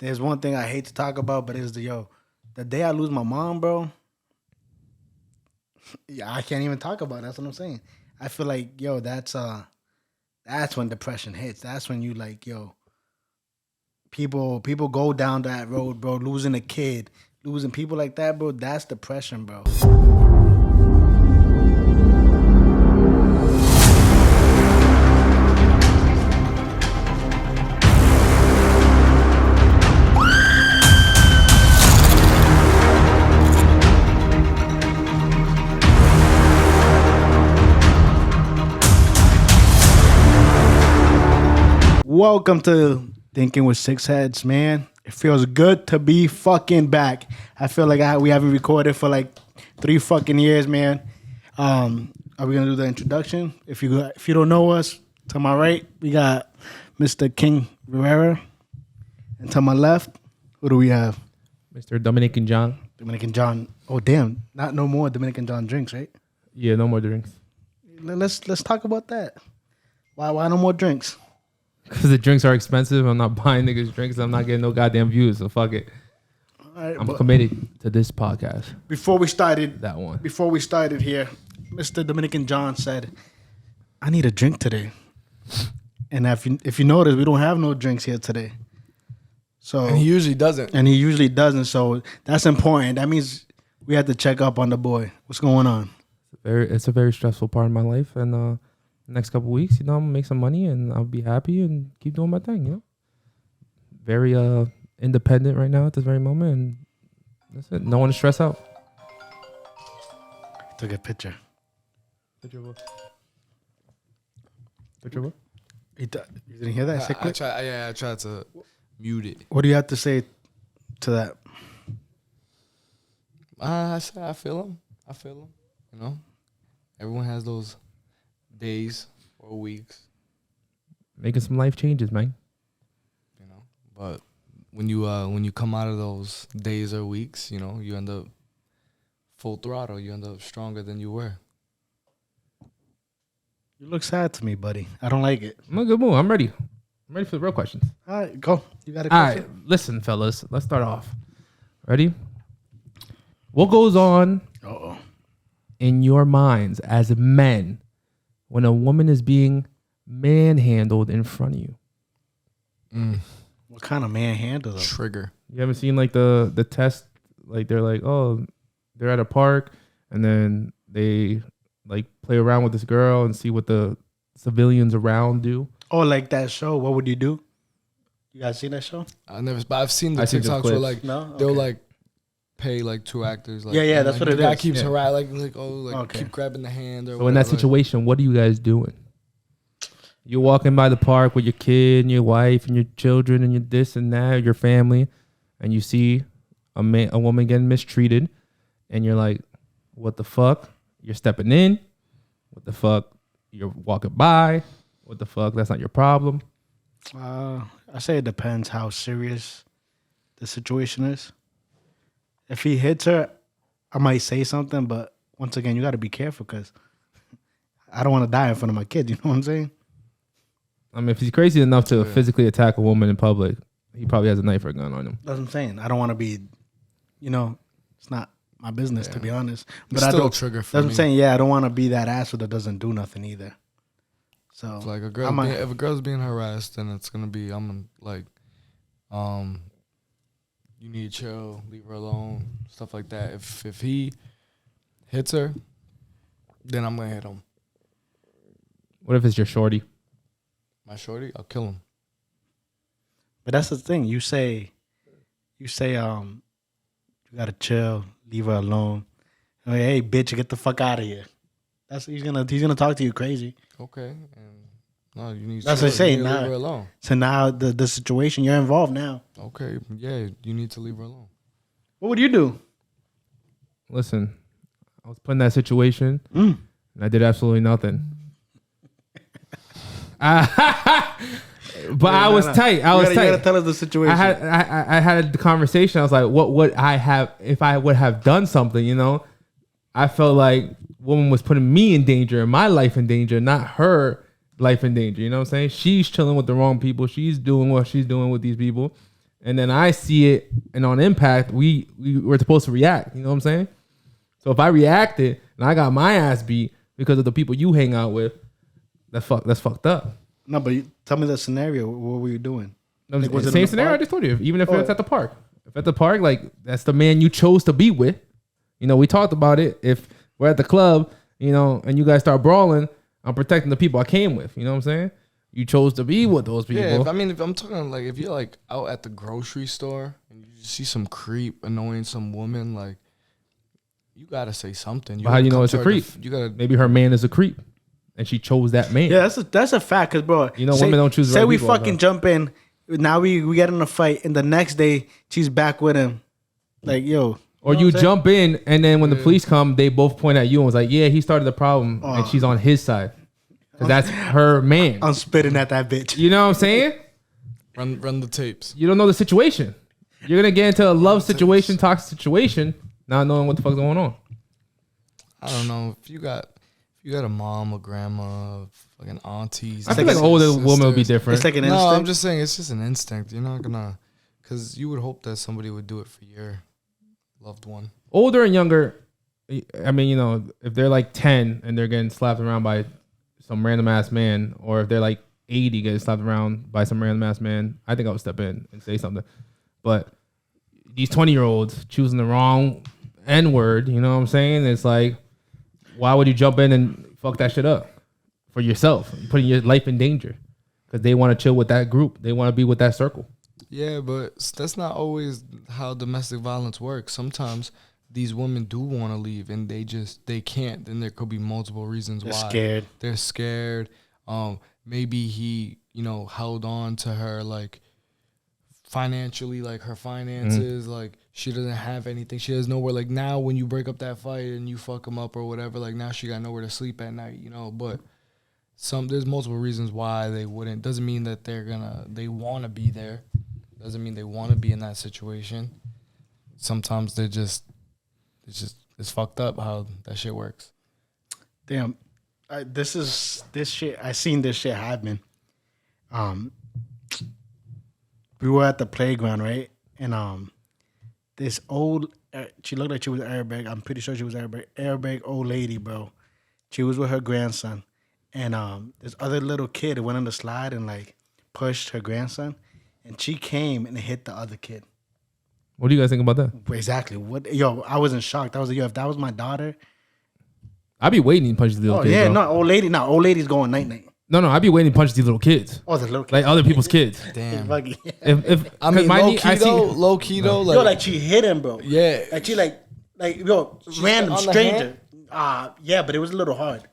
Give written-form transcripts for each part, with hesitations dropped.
There's one thing I hate to talk about, but it's the day I lose my mom, bro. Yeah, I can't even talk about it. That's what I'm saying. I feel like, that's when depression hits. That's when you like, people go down that road, bro. Losing a kid, losing people like that, bro. That's depression, bro. Welcome to Thinking with Six Heads, man. It feels good to be fucking back. I feel like we haven't recorded for like 3 fucking years, man. Are we gonna do the introduction? If you don't know us, to my right we got Mr. King Rivera, and to my left, who do we have? Mr. Dominican John. Dominican John. Oh damn, not no more Dominican John drinks, right? Yeah, no more drinks. Let's talk about that. Why no more drinks? Because the drinks are expensive. I'm not buying niggas drinks. I'm not getting no goddamn views. So fuck it. Right, I'm committed to this podcast. Before we started here, Mr. Dominican John said, "I need a drink today." And if you notice, we don't have no drinks here today. So and he usually doesn't. So that's important. That means we have to check up on the boy. What's going on? It's a very stressful part of my life, and next couple weeks, I'm gonna make some money and I'll be happy and keep doing my thing. Very independent right now at this very moment, and that's it. No one to stress out. Took a picture. Picture of what? Picture of what? You didn't hear that? I tried to mute it. What do you have to say to that? I said I feel him. Everyone has those days or weeks, Making some life changes, man. But when you come out of those days or weeks, you end up full throttle. You end up stronger than you were. You look sad to me, buddy. I don't like it. I'm in a good mood. I'm ready. I'm ready for the real questions. All right, go. You got a All question? right, listen, fellas. Let's start off. Ready? What goes on in your minds as men when a woman is being manhandled in front of you? What kind of manhandle though? Trigger. You haven't seen like the test? Like they're like, oh, they're at a park and then they like play around with this girl and see what the civilians around do. Oh, like that show. What would you do? You guys seen that show? But I've seen the TikToks where like they'll like pay like 2 actors. Like, yeah, that's like, what it is. The guy keeps Okay. keep grabbing the hand. Or So in that situation, what are you guys doing? You're walking by the park with your kid and your wife and your children and your this and that, your family, and you see a woman getting mistreated, and you're like, "What the fuck?" You're stepping in. What the fuck? You're walking by. What the fuck? That's not your problem. I say it depends how serious the situation is. If he hits her, I might say something, but once again, you got to be careful because I don't want to die in front of my kids. You know what I'm saying? I mean, if he's crazy enough to physically attack a woman in public, he probably has a knife or a gun on him. That's what I'm saying. I don't want to be, it's not my business to be honest. But it's I still don't. a trigger for That's me. what I'm saying. Yeah, I don't want to be that asshole that doesn't do nothing either. So Like if a girl's being harassed, then it's gonna be I'm like, you need to chill, leave her alone, stuff like that. If he hits her, then I'm gonna hit him. What if it's your shorty? My shorty, I'll kill him. But that's the thing. You say, you gotta chill, leave her alone. Like, hey, bitch, get the fuck out of here. He's gonna talk to you crazy. Okay, and no, you need. That's chill. what I'm saying. You need to leave Now, her alone. so now the situation you're involved now. Okay, yeah, you need to leave her alone. What would you do? Listen, I was put in that situation, and I did absolutely nothing. But I was tight. I was tight. You gotta tell us the situation. I had the conversation. I was like, what would I have if I would have done something? I felt like woman was putting me in danger and my life in danger, not her life in danger. You know what I'm saying? She's chilling with the wrong people. She's doing what she's doing with these people. and then I see it, and on impact, we were supposed to react. You know what I'm saying? So if I reacted and I got my ass beat because of the people you hang out with, that's fucked up. No, but tell me the scenario. What were you doing? No, Like, was the it in same the scenario park? I just told you. Even if it's at the park. If at the park, like that's the man you chose to be with. You know, we talked about it. If we're at the club, you know, and you guys start brawling, I'm protecting the people I came with. You know what I'm saying? You chose to be with those people. Yeah, if I'm talking like if you're like out at the grocery store and you see some creep annoying some woman, like you gotta say something. But how do you know it's a creep? You gotta Maybe her man is a creep, and she chose that man. Yeah, that's a fact. Cause bro, You know, women don't choose the Say right we people, fucking bro. jump in. Now we get in a fight, and the next day she's back with him. Like yo, Or know you what I'm saying? jump in, and then when the police come, they both point at you and was like, "Yeah, he started the problem, and she's on his side, because that's her man." I'm spitting at that bitch. You know what I'm saying? run the tapes. You don't know the situation. You're gonna get into a love situation, toxic situation, not knowing what the fuck's going on. I don't know if you got a mom, a grandma, fucking aunties. I feel like an older woman would be different. It's like an No, instinct. I'm just saying it's just an instinct. You're not gonna, because you would hope that somebody would do it for your loved one. Older and younger. I mean, you know, if they're like 10 and they're getting slapped around by some random ass man, or if they're like 80 getting slapped around by some random ass man, I think I would step in and say something. But these 20-year-olds choosing the wrong N word, you know what I'm saying? It's like, why would you jump in and fuck that shit up for yourself, putting your life in danger? Because they want to chill with that group, they want to be with that circle. Yeah, but that's not always how domestic violence works. Sometimes these women do want to leave and they can't. Then there could be multiple reasons They're why. scared. They're scared. Maybe he, held on to her like financially, like her finances, like she doesn't have anything. She has nowhere. Like now, when you break up that fight and you fuck him up or whatever, like now she got nowhere to sleep at night, But there's multiple reasons why they wouldn't. Doesn't mean that they want to be there. Doesn't mean they want to be in that situation. Sometimes it's fucked up how that shit works. Damn, this shit. I seen this shit happen. We were at the playground, right? And this old, she looked like she was Arabic. I'm pretty sure she was Arabic old lady, bro. She was with her grandson, and this other little kid went on the slide and like pushed her grandson, and she came and hit the other kid. What do you guys think about that? Exactly. What? Yo, I was in shock. If that was my daughter. I'd be waiting to punch these little Oh kids. yeah, bro. no, old lady. No, old lady's going night night. No, I'd be waiting to punch these little kids. Oh, the little kid. Like other people's kids. Damn. If I mean, my low key though, Yo, like she hit him, bro. Yeah. Like she like yo, random on the stranger. Yeah, but it was a little hard.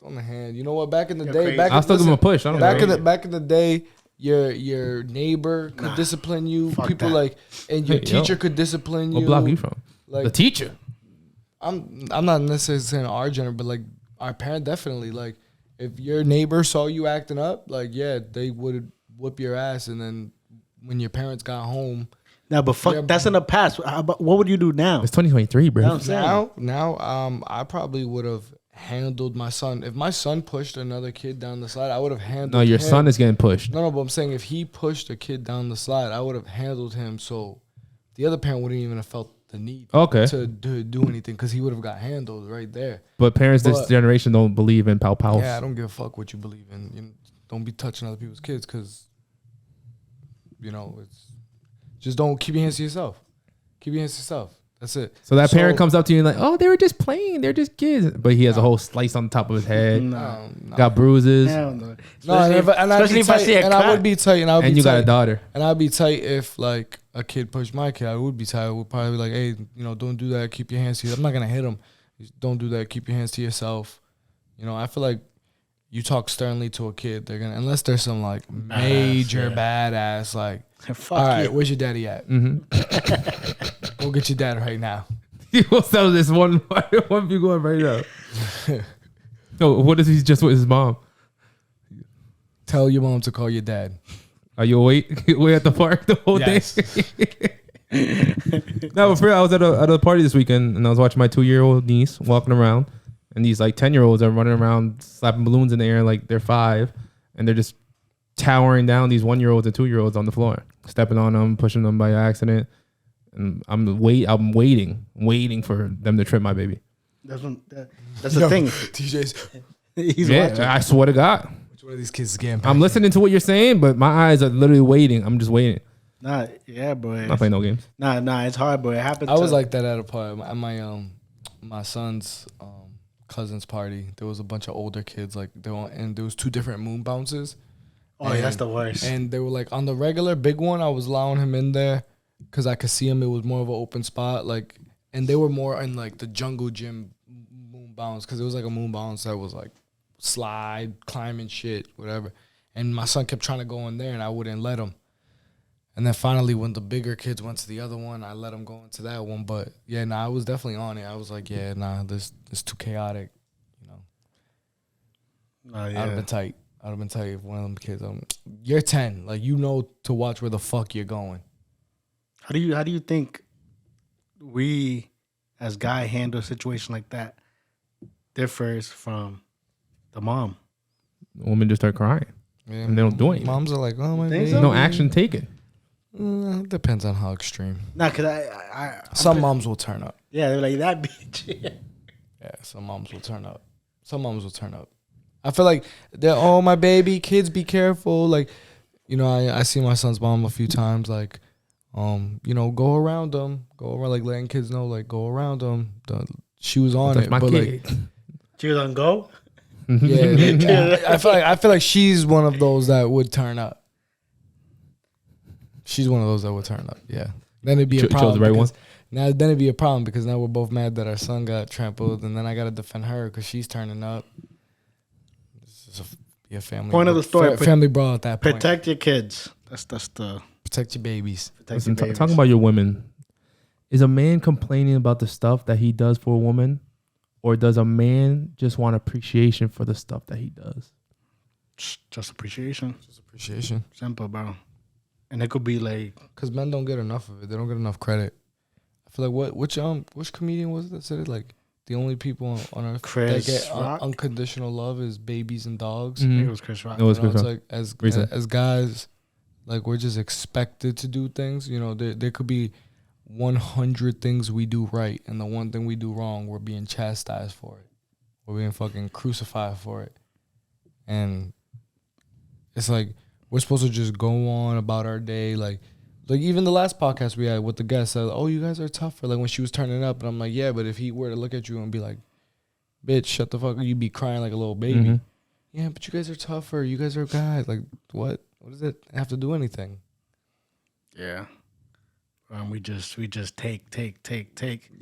on the hand. You know what? Back in the You're day, crazy. I'll still give him a push. I don't know. back in the day, your neighbor could discipline you. Fuck People that. like, and your Hey, yo. teacher could discipline you. What block are you from? Like The teacher. I'm not necessarily saying our gender, but like our parent definitely. Like if your neighbor saw you acting up, like yeah, they would whip your ass, and then when your parents got home. No, but fuck, that's in the past. What would you do now? It's 2023, bro. You know what I'm saying? Now, I probably would have handled my son. If my son pushed another kid down the slide, I would have handled. No, your him. son is getting pushed. No, but I'm saying if he pushed a kid down the slide, I would have handled him so the other parent wouldn't even have felt the need to do anything because he would have got handled right there. But parents this generation don't believe in pow. Yeah, I don't give a fuck what you believe in. Don't be touching other people's kids because, it's just don't keep your hands to yourself. Keep your hands to yourself. That's it. So that parent comes up to you and like, oh, they were just playing. They're just kids. But he has a whole slice on the top of his head. No. Got bruises. Hell no. Especially if I see a cut. I would be tight, and I would And be you tight. got a daughter. And I'd be tight if like a kid pushed my kid. I would be tight. I would probably be like, hey, don't do that. Keep your hands to yourself. I'm not gonna hit him. Don't do that. Keep your hands to yourself. I feel like you talk sternly to a kid, they're gonna, unless there's some like major badass like, Fuck all right, you. where's your daddy at? Mm-hmm. Go get your dad right now. He will sell this one view going right now. No, what if he's just with his mom? Tell your mom to call your dad. Are you awake at the park the whole Yes. day? No, but for real, I was at a party this weekend and I was watching my 2-year-old niece walking around, and these like 10-year-olds are running around slapping balloons in the air like they're 5, and they're just towering down these 1-year-olds and 2-year-olds on the floor. stepping on them, pushing them by accident, and I'm waiting for them to trip my baby. That's the thing. TJ's. He's watching. I swear to God. Which one of these kids is getting? I'm listening to what you're saying, but my eyes are literally waiting. I'm just waiting. Nah, yeah, boy. Not playing no games. Nah, it's hard, boy. It happens. I was like that at a party at my son's cousin's party. There was a bunch of older kids, like and there was 2 different moon bounces. Oh, yeah, that's the worst. And they were like on the regular big one. I was allowing him in there because I could see him. It was more of an open spot, like, and they were more in like the jungle gym moon bounce because it was like a moon bounce that was like slide, climbing shit, whatever. And my son kept trying to go in there, and I wouldn't let him. And then finally, when the bigger kids went to the other one, I let them go into that one. But yeah, I was definitely on it. I was like, yeah, this is too chaotic, you know. Yeah. I'd have been tight. If one of them kids, you're 10, like you know to watch where the fuck you're going. How do you think we as guy handle a situation like that differs from the mom? Women just start crying, Yeah, and they don't do anything. Moms are like, oh my Think baby. so? No action taken. Depends on how extreme. Nah, cause Some moms will turn up. yeah, they're like that bitch. Yeah, some moms will turn up. I feel like they're, oh my baby, kids be careful. Like, you know, I see my son's mom a few times. Like, you know, go around them, like letting kids know, like go around them. She was on it, My but kid. like, She was on go. yeah, I feel like she's one of those that would turn up. She's one of those that would turn up. Yeah, then it'd be a problem. Chose the right one. Now then it'd be a problem because now we're both mad that our son got trampled, and then I gotta defend her because she's turning up. This is a family Point of the story. Family brawl at that point. Protect your kids. That's the Protect your babies. protect Listen, your babies. talking about your women, is a man complaining about the stuff that he does for a woman, or does a man just want appreciation for the stuff that he does? Just appreciation. Just appreciation. Simple, bro. And it could be like, Because men don't get enough of it. They don't get enough credit. I feel like which comedian was it that said it? Like the only people on earth Chris that get Rock? unconditional love is babies and dogs. I think Mhm. it was Chris Rock. It was You know, Chris it's Rock. like as guys, like we're just expected to do things. You know, there could be 100 things we do right, and the one thing we do wrong, we're being chastised for it. We're being fucking crucified for it. And it's like we're supposed to just go on about our day, like even the last podcast we had with the guest said, "Oh, you guys are tougher." Like when she was turning up, and I'm like, "Yeah, but if he were to look at you and be like, bitch, shut the fuck up," you'd be crying like a little baby. Mhm. Yeah, but you guys are tougher. You guys are guys. Like what? What does it have to do anything? Yeah. We just take.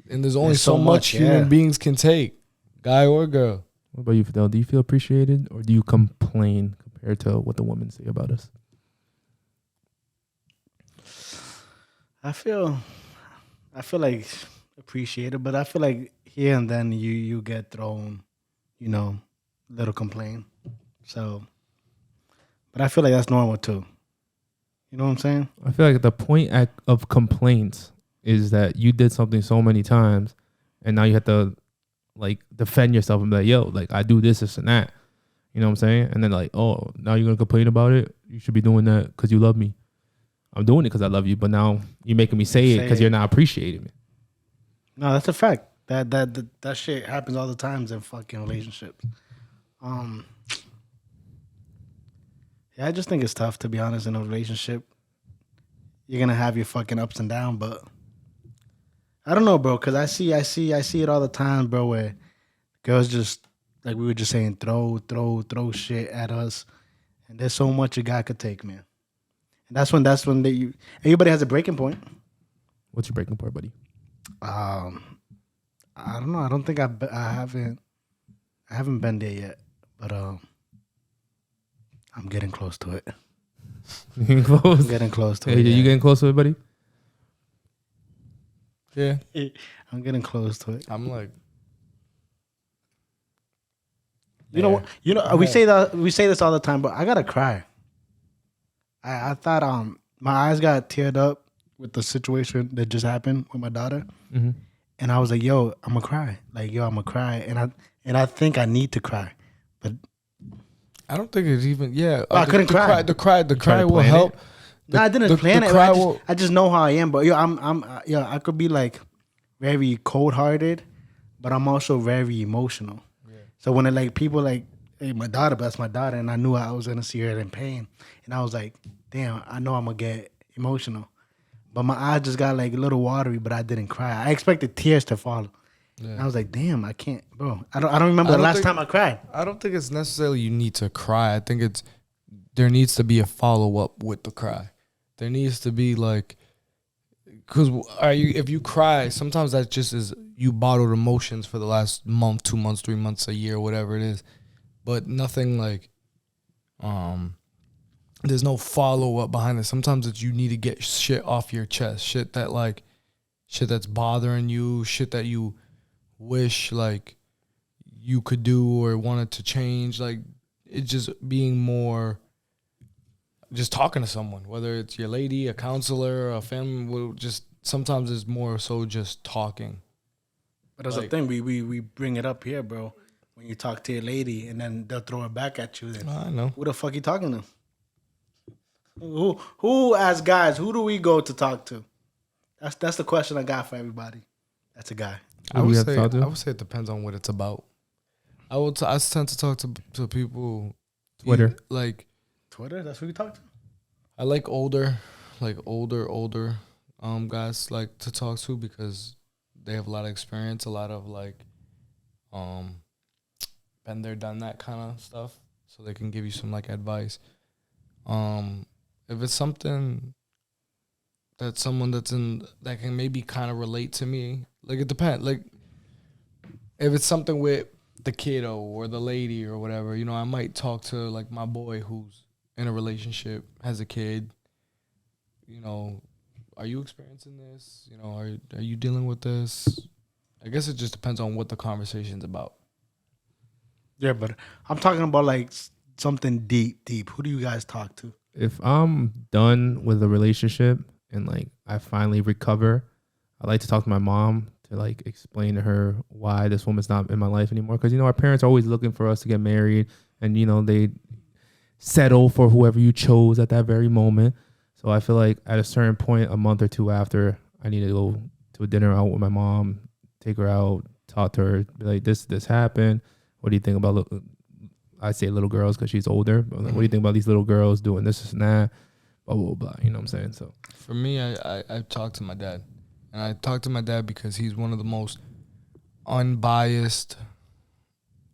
And there's only There's so so much much, human yeah. beings can take, guy or girl. What about you, Fidel? Do you feel appreciated, or do you complain compared to what the women say about us? I feel like appreciated, but I feel like here and then you get thrown, you know, little complaint. So, but I feel like that's normal too. You know what I'm saying? I feel like the point of complaints is that you did something so many times, and now you have to like defend yourself and be like, "Yo, like I do this, and that." You know what I'm saying? And then like, "Oh, now you're gonna complain about it? You should be doing that because you love me." I'm doing it because I love you, but now you're making me say it because you're not appreciating me. No, that's a fact. That shit happens all the times in fucking relationships. Yeah, I just think it's tough, to be honest, in a relationship. You're gonna have your fucking ups and downs, but I don't know, bro, because I see it all the time, bro, where girls just, like we were just saying, throw shit at us, and there's so much a guy could take, man. And that's when everybody has a breaking point. What's your breaking point, buddy? I don't know. I don't think I haven't been there yet, but I'm getting close to it. You getting close? I'm getting close to Hey, it. you Yeah. getting close to it, buddy? Yeah, I'm getting close to it. I'm like, You know what? You know we say this all the time, but I gotta cry. I thought my eyes got teared up with the situation that just happened with my daughter, Mm-hmm. and I was like, "Yo, I'm gonna cry." Like, "Yo, I'm gonna cry," and I think I need to cry, but I don't think it's even. Yeah, I couldn't cry. The cry will plan help. No, I didn't plan the it. cry I just know how I am. But I could be like very cold hearted, but I'm also very emotional. Yeah. So when it, like people like, hey, my daughter, but that's my daughter, and I knew I was gonna see her in pain, and I was like, damn, I know I'm gonna get emotional, but my eyes just got like a little watery, but I didn't cry. I expected tears to follow. Yeah. And I was like, damn, I can't, bro. I don't remember the last time I cried. I don't think it's necessarily you need to cry. I think there needs to be a follow up with the cry. There needs to be like, because if you cry, sometimes that just is you bottled emotions for the last month, 2 months, 3 months, a year, whatever it is, but nothing like, there's no follow up behind it. Sometimes it's you need to get shit off your chest, shit that's bothering you, shit that you wish like you could do or wanted to change. Like it's just being more. Just talking to someone, whether it's your lady, a counselor, a family, just sometimes it's more so just talking. But that's the thing, we bring it up here, bro. When you talk to your lady and then they'll throw it back at you, then I know. Who the fuck you talking to? Who as guys, who do we go to talk to? That's the question I got for everybody. That's a guy. I would say it depends on what it's about. I tend to talk to people Twitter. Like Twitter, that's who you talk to? I like older guys like to talk to because they have a lot of experience, a lot of like been there, done that kind of stuff. So they can give you some like advice. If it's something that someone that can maybe kind of relate to me, like it depends. Like if it's something with the kiddo or the lady or whatever, I might talk to like my boy who's in a relationship, has a kid, are you experiencing this? Are you dealing with this? I guess it just depends on what the conversation's about. Yeah, but I'm talking about like something deep. Who do you guys talk to? If I'm done with a relationship and like I finally recover, I like to talk to my mom to like explain to her why this woman's not in my life anymore. Because our parents are always looking for us to get married, and they settle for whoever you chose at that very moment. So I feel like at a certain point, a month or two after, I need to go to a dinner out with my mom, take her out, talk to her, be like, this happened. What do you think about, I say little girls because she's older, but like, what do you think about these little girls doing this and that, blah, blah, blah, you know what I'm saying? So for me, I talked to my dad. And I talked to my dad because he's one of the most unbiased,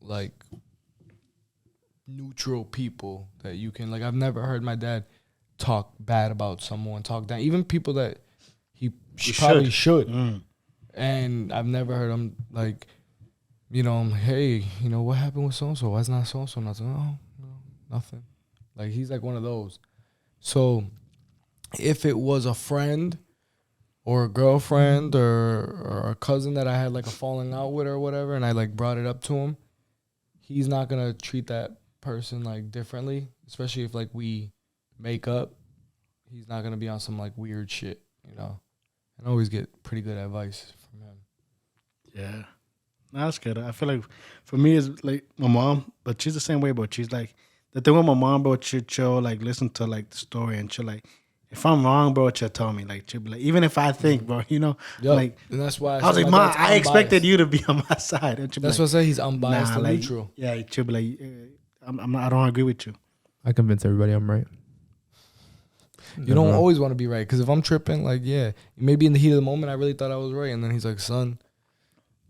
like, neutral people that you can, like, I've never heard my dad talk bad about someone, talk down, even people that he probably should. And I've never heard him, like, hey, what happened with so-and-so? Why is not so-and-so? Nothing. Oh, no, nothing. Like, he's like one of those. So if it was a friend or a girlfriend or a cousin that I had like a falling out with or whatever, and I like brought it up to him, he's not gonna treat that person like differently, especially if like we make up. He's not gonna be on some like weird shit, and I always get pretty good advice from him. Yeah, no, that's good. I feel like for me it's like my mom, but she's the same way. But she's like the thing with my mom, bro. She'll like listen to like the story, and she'll like, if I'm wrong, bro, she'll tell me. Like, she'll be like, even if I think, bro, like, and that's why I was like, Mom, I expected you to be on my side. And that's why I say he's unbiased and like, neutral. Yeah, she'll be like, I don't agree with you. I convince everybody I'm right. You don't always want to be right, because if I'm tripping, like, yeah, maybe in the heat of the moment, I really thought I was right, and then he's like, son,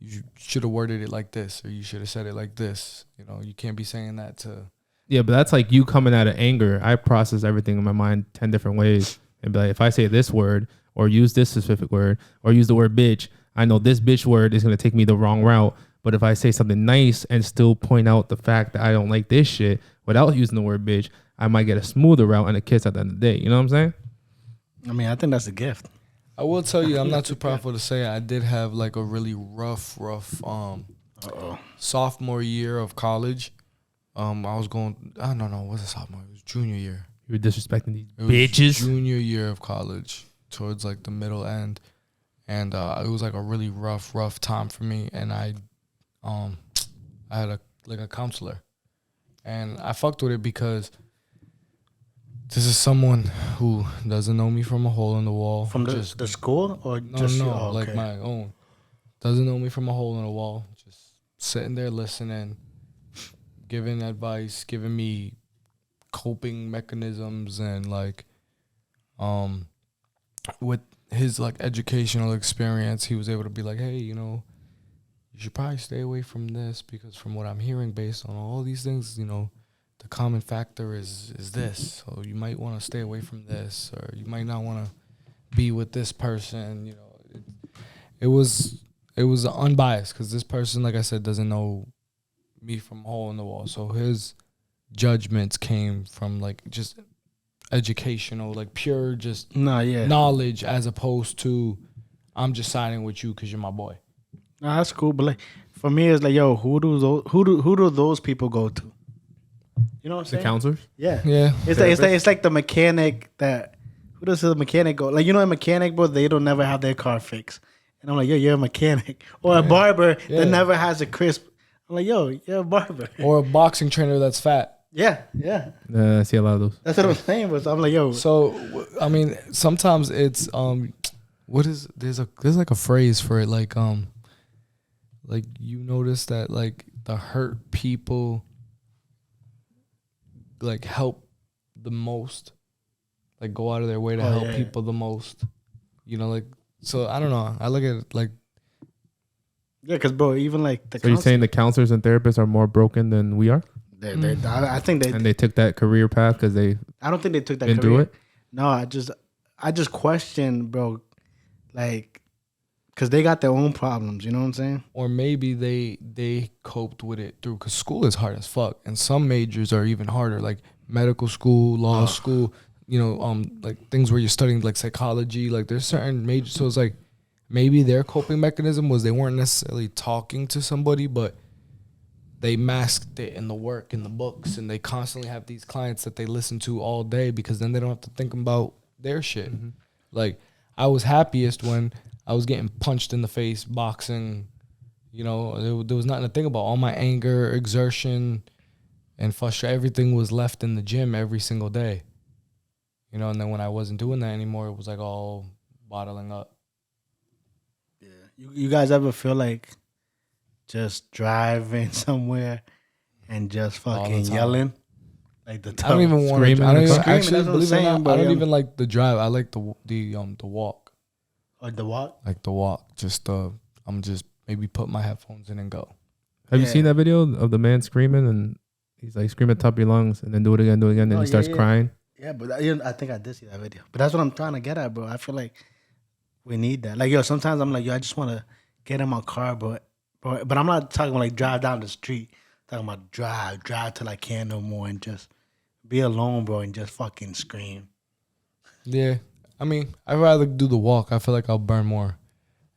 you should have worded it like this, or you should have said it like this. You can't be saying that to. Yeah, but that's like you coming out of anger. I process everything in my mind 10 different ways. And be like, if I say this word or use this specific word or use the word bitch, I know this bitch word is going to take me the wrong route. But if I say something nice and still point out the fact that I don't like this shit without using the word bitch, I might get a smoother route and a kiss at the end of the day. You know what I'm saying? I mean, I think that's a gift. I will tell you, I'm not too proudful to say I did have like a really rough sophomore year of college. I was going, I don't know, what's a sophomore? It was junior year. You were disrespecting these bitches. Junior year of college, towards like the middle end, and it was like a really rough time for me. And I had a counselor, and I fucked with it because This is someone who doesn't know me from a hole in the wall. From the school or No, just no, oh, like okay. my own. Doesn't know me from a hole in the wall. Just sitting there listening, giving advice, giving me coping mechanisms, and like, with his like educational experience, he was able to be like, hey, you know, you should probably stay away from this because from what I'm hearing, based on all these things, you know, the common factor is this. So you might want to stay away from this, or you might not want to be with this person. You know, it was unbiased because this person, like I said, doesn't know me from a hole in the wall. So his judgments came from like just educational, like pure just knowledge, as opposed to I'm just siding with you because you're my boy. Nah, that's cool. But like for me, it's like, yo, who do those people go to? You know what I'm saying? The counselors? Yeah. Yeah. It's like the mechanic that who does the mechanic go? Like, you know, a mechanic, but they don't never have their car fixed. And I'm like, yo, you're a mechanic. Or a barber that never has a crisp. I'm like, yo, you're a barber. Or a boxing trainer that's fat. Yeah. I see a lot of those. That's what I'm saying. But I'm like, yo. So I mean, sometimes it's what is there's like a phrase for it, like you notice that like the hurt people like help the most, like go out of their way to help people the most, you know, like, so I don't know, I look at it like, yeah, because bro, even like the so you're saying the counselors and therapists are more broken than we are? I think they took that career path because they I don't think they took that didn't career. do it. No, I just question, bro, like, because they got their own problems, you know what I'm saying? or maybe they coped with it through, because school is hard as fuck, and some majors are even harder, like medical school, law school, you know, like things where you're studying like psychology, like there's certain majors. So it's like maybe their coping mechanism was they weren't necessarily talking to somebody, but they masked it in the work, in the books, and they constantly have these clients that they listen to all day, because then they don't have to think about their shit. Mm-hmm. Like, I was happiest when I was getting punched in the face, boxing, you know, there was nothing to think about. All my anger, exertion, and frustration, everything was left in the gym every single day. You know, and then when I wasn't doing that anymore, it was like all bottling up. Yeah. You guys ever feel like just driving somewhere and just fucking yelling? Like the I don't even want to. I don't even, actually, believe it or not, I don't even like the drive. I like the walk. Or the walk? Like the walk. Just I'm just maybe put my headphones in and go. Have you seen that video of the man screaming and he's like screaming at the top of your lungs and then do it again, and he starts crying? Yeah, but I think I did see that video. But that's what I'm trying to get at, bro. I feel like we need that. Like, yo, sometimes I'm like, yo, I just want to get in my car, but I'm not talking about like drive down the street. I'm talking about drive till I can't no more and just be alone, bro, and just fucking scream. Yeah. I mean, I'd rather do the walk. I feel like I'll burn more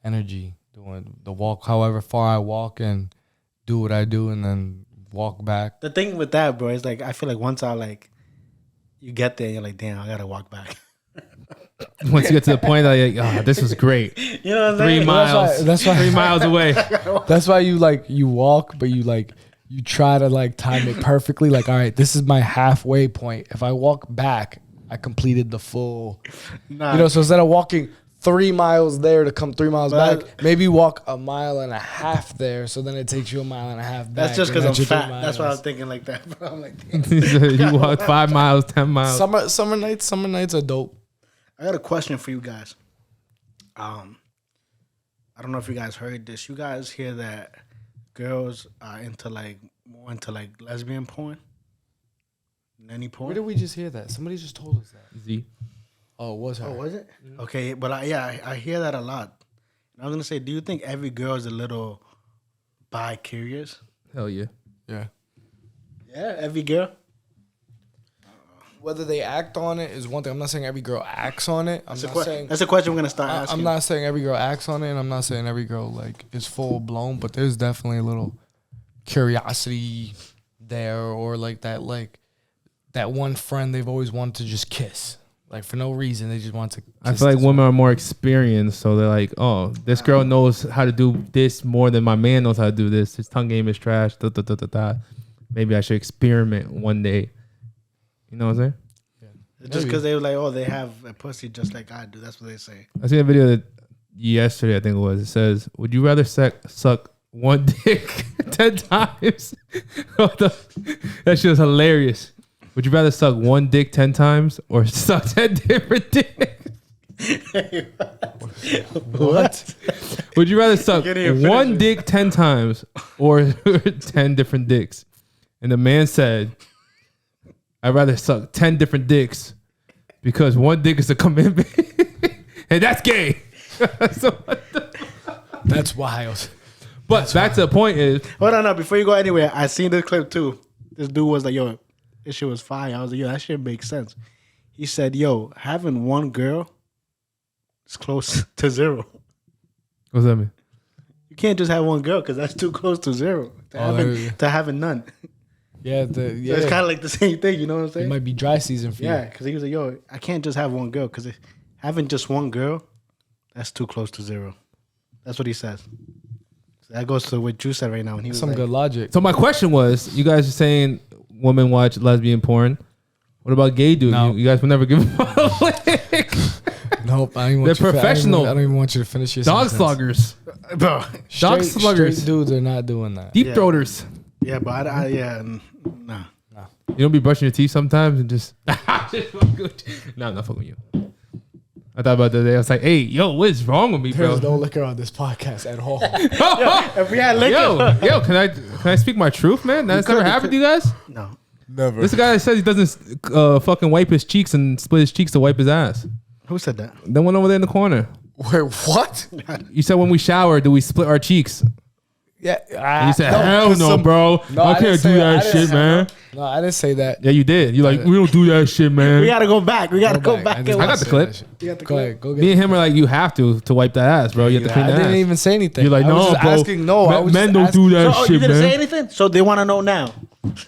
energy doing the walk, however far I walk, and do what I do and then walk back. The thing with that, bro, is like, I feel like once I like, you get there and you're like, damn, I got to walk back. Once you get to the point that you're like, oh, this was great. You know what I'm 3 saying? miles. That's why 3 miles away. That's why you walk, but you try to like time it perfectly. Like, all right, this is my halfway point. If I walk back, I completed the full. Nah. You know, so instead of walking 3 miles there to come 3 miles back, maybe walk 1.5 miles there. So then it takes you 1.5 miles back. That's just because I'm fat. That's why I was thinking like that, bro. I'm like, You walk 5 miles, 10 miles. Summer nights are dope. I got a question for you guys. I don't know if you guys heard this. You guys hear that girls are more into lesbian porn? Nanny porn? Where did we just hear that? Somebody just told us that. Z. Oh, it was her. Oh, was it? Mm-hmm. Okay, but I hear that a lot. I was gonna say, do you think every girl is a little bi-curious? Hell yeah. Yeah. Yeah, every girl. Whether they act on it is one thing. I'm not saying every girl acts on it. That's a question we're gonna start asking. I'm not saying every girl acts on it, and I'm not saying every girl like is full blown. But there's definitely a little curiosity there, or like that one friend they've always wanted to just kiss, like for no reason. They just want to. I feel like women are more experienced, so they're like, oh, this girl knows how to do this more than my man knows how to do this. His tongue game is trash. Da, da, da, da, da. Maybe I should experiment one day. You know what I'm saying? Just because they were like, oh, they have a pussy just like I do. That's what they say. I seen a video that yesterday, I think it was. It says, "Would you rather suck one dick 10 times?" That shit was hilarious. Would you rather suck one dick 10 times or suck 10 different dicks? What? Would you rather suck one dick 10 times or 10 different dicks? And the man said, I'd rather suck 10 different dicks because one dick is a commitment. And that's gay. So That's wild. But back to the point is, hold on, no, before you go anywhere, I seen this clip too. This dude was like, yo, this shit was fire. I was like, yo, that shit makes sense. He said, yo, having one girl is close to zero. what's that mean? You can't just have one girl because that's too close to zero. To having none. Yeah, So it's kind of like the same thing, you know what I'm saying? It might be dry season for you. Yeah, because he was like, yo, I can't just have one girl because having just one girl, that's too close to zero. That's what he says. So that goes to what you said right now. When he was Some like, good logic. So my question was, you guys are saying women watch lesbian porn. What about gay dudes? No. You guys would never give them a lick. Nope, I don't want They're professional. I don't even want you to finish your Dog sentence. sluggers. bro. Dog sluggers. Straight dudes are not doing that. Deep Yeah. throaters. Yeah, but nah. You don't be brushing your teeth sometimes and just... No, I'm not fucking with you. I thought about the day. I was like, hey, yo, what is wrong with me, bro? There's no liquor on this podcast at all. If we had liquor. Yo, can I speak my truth, man? That's never happened to you guys? No. Never. This guy says he doesn't fucking wipe his cheeks and split his cheeks to wipe his ass. Who said that? The one over there in the corner. Wait, what? You said when we shower, do we split our cheeks? Yeah. And you said, hell no, bro. I can't do that shit, man. No, I didn't say that. Yeah, you did. You're like, we don't do that shit, man. We gotta go back. We gotta go back. did I not got the say clip. that shit. You got the Go clip. ahead. Go get Me and him are like, you have to wipe that ass, bro. You have to clean I that didn't ass. even say anything. You're like, I was no, just bro. asking. No, I was men just don't asking. do that So, shit, you didn't man. say anything? So they want to know now.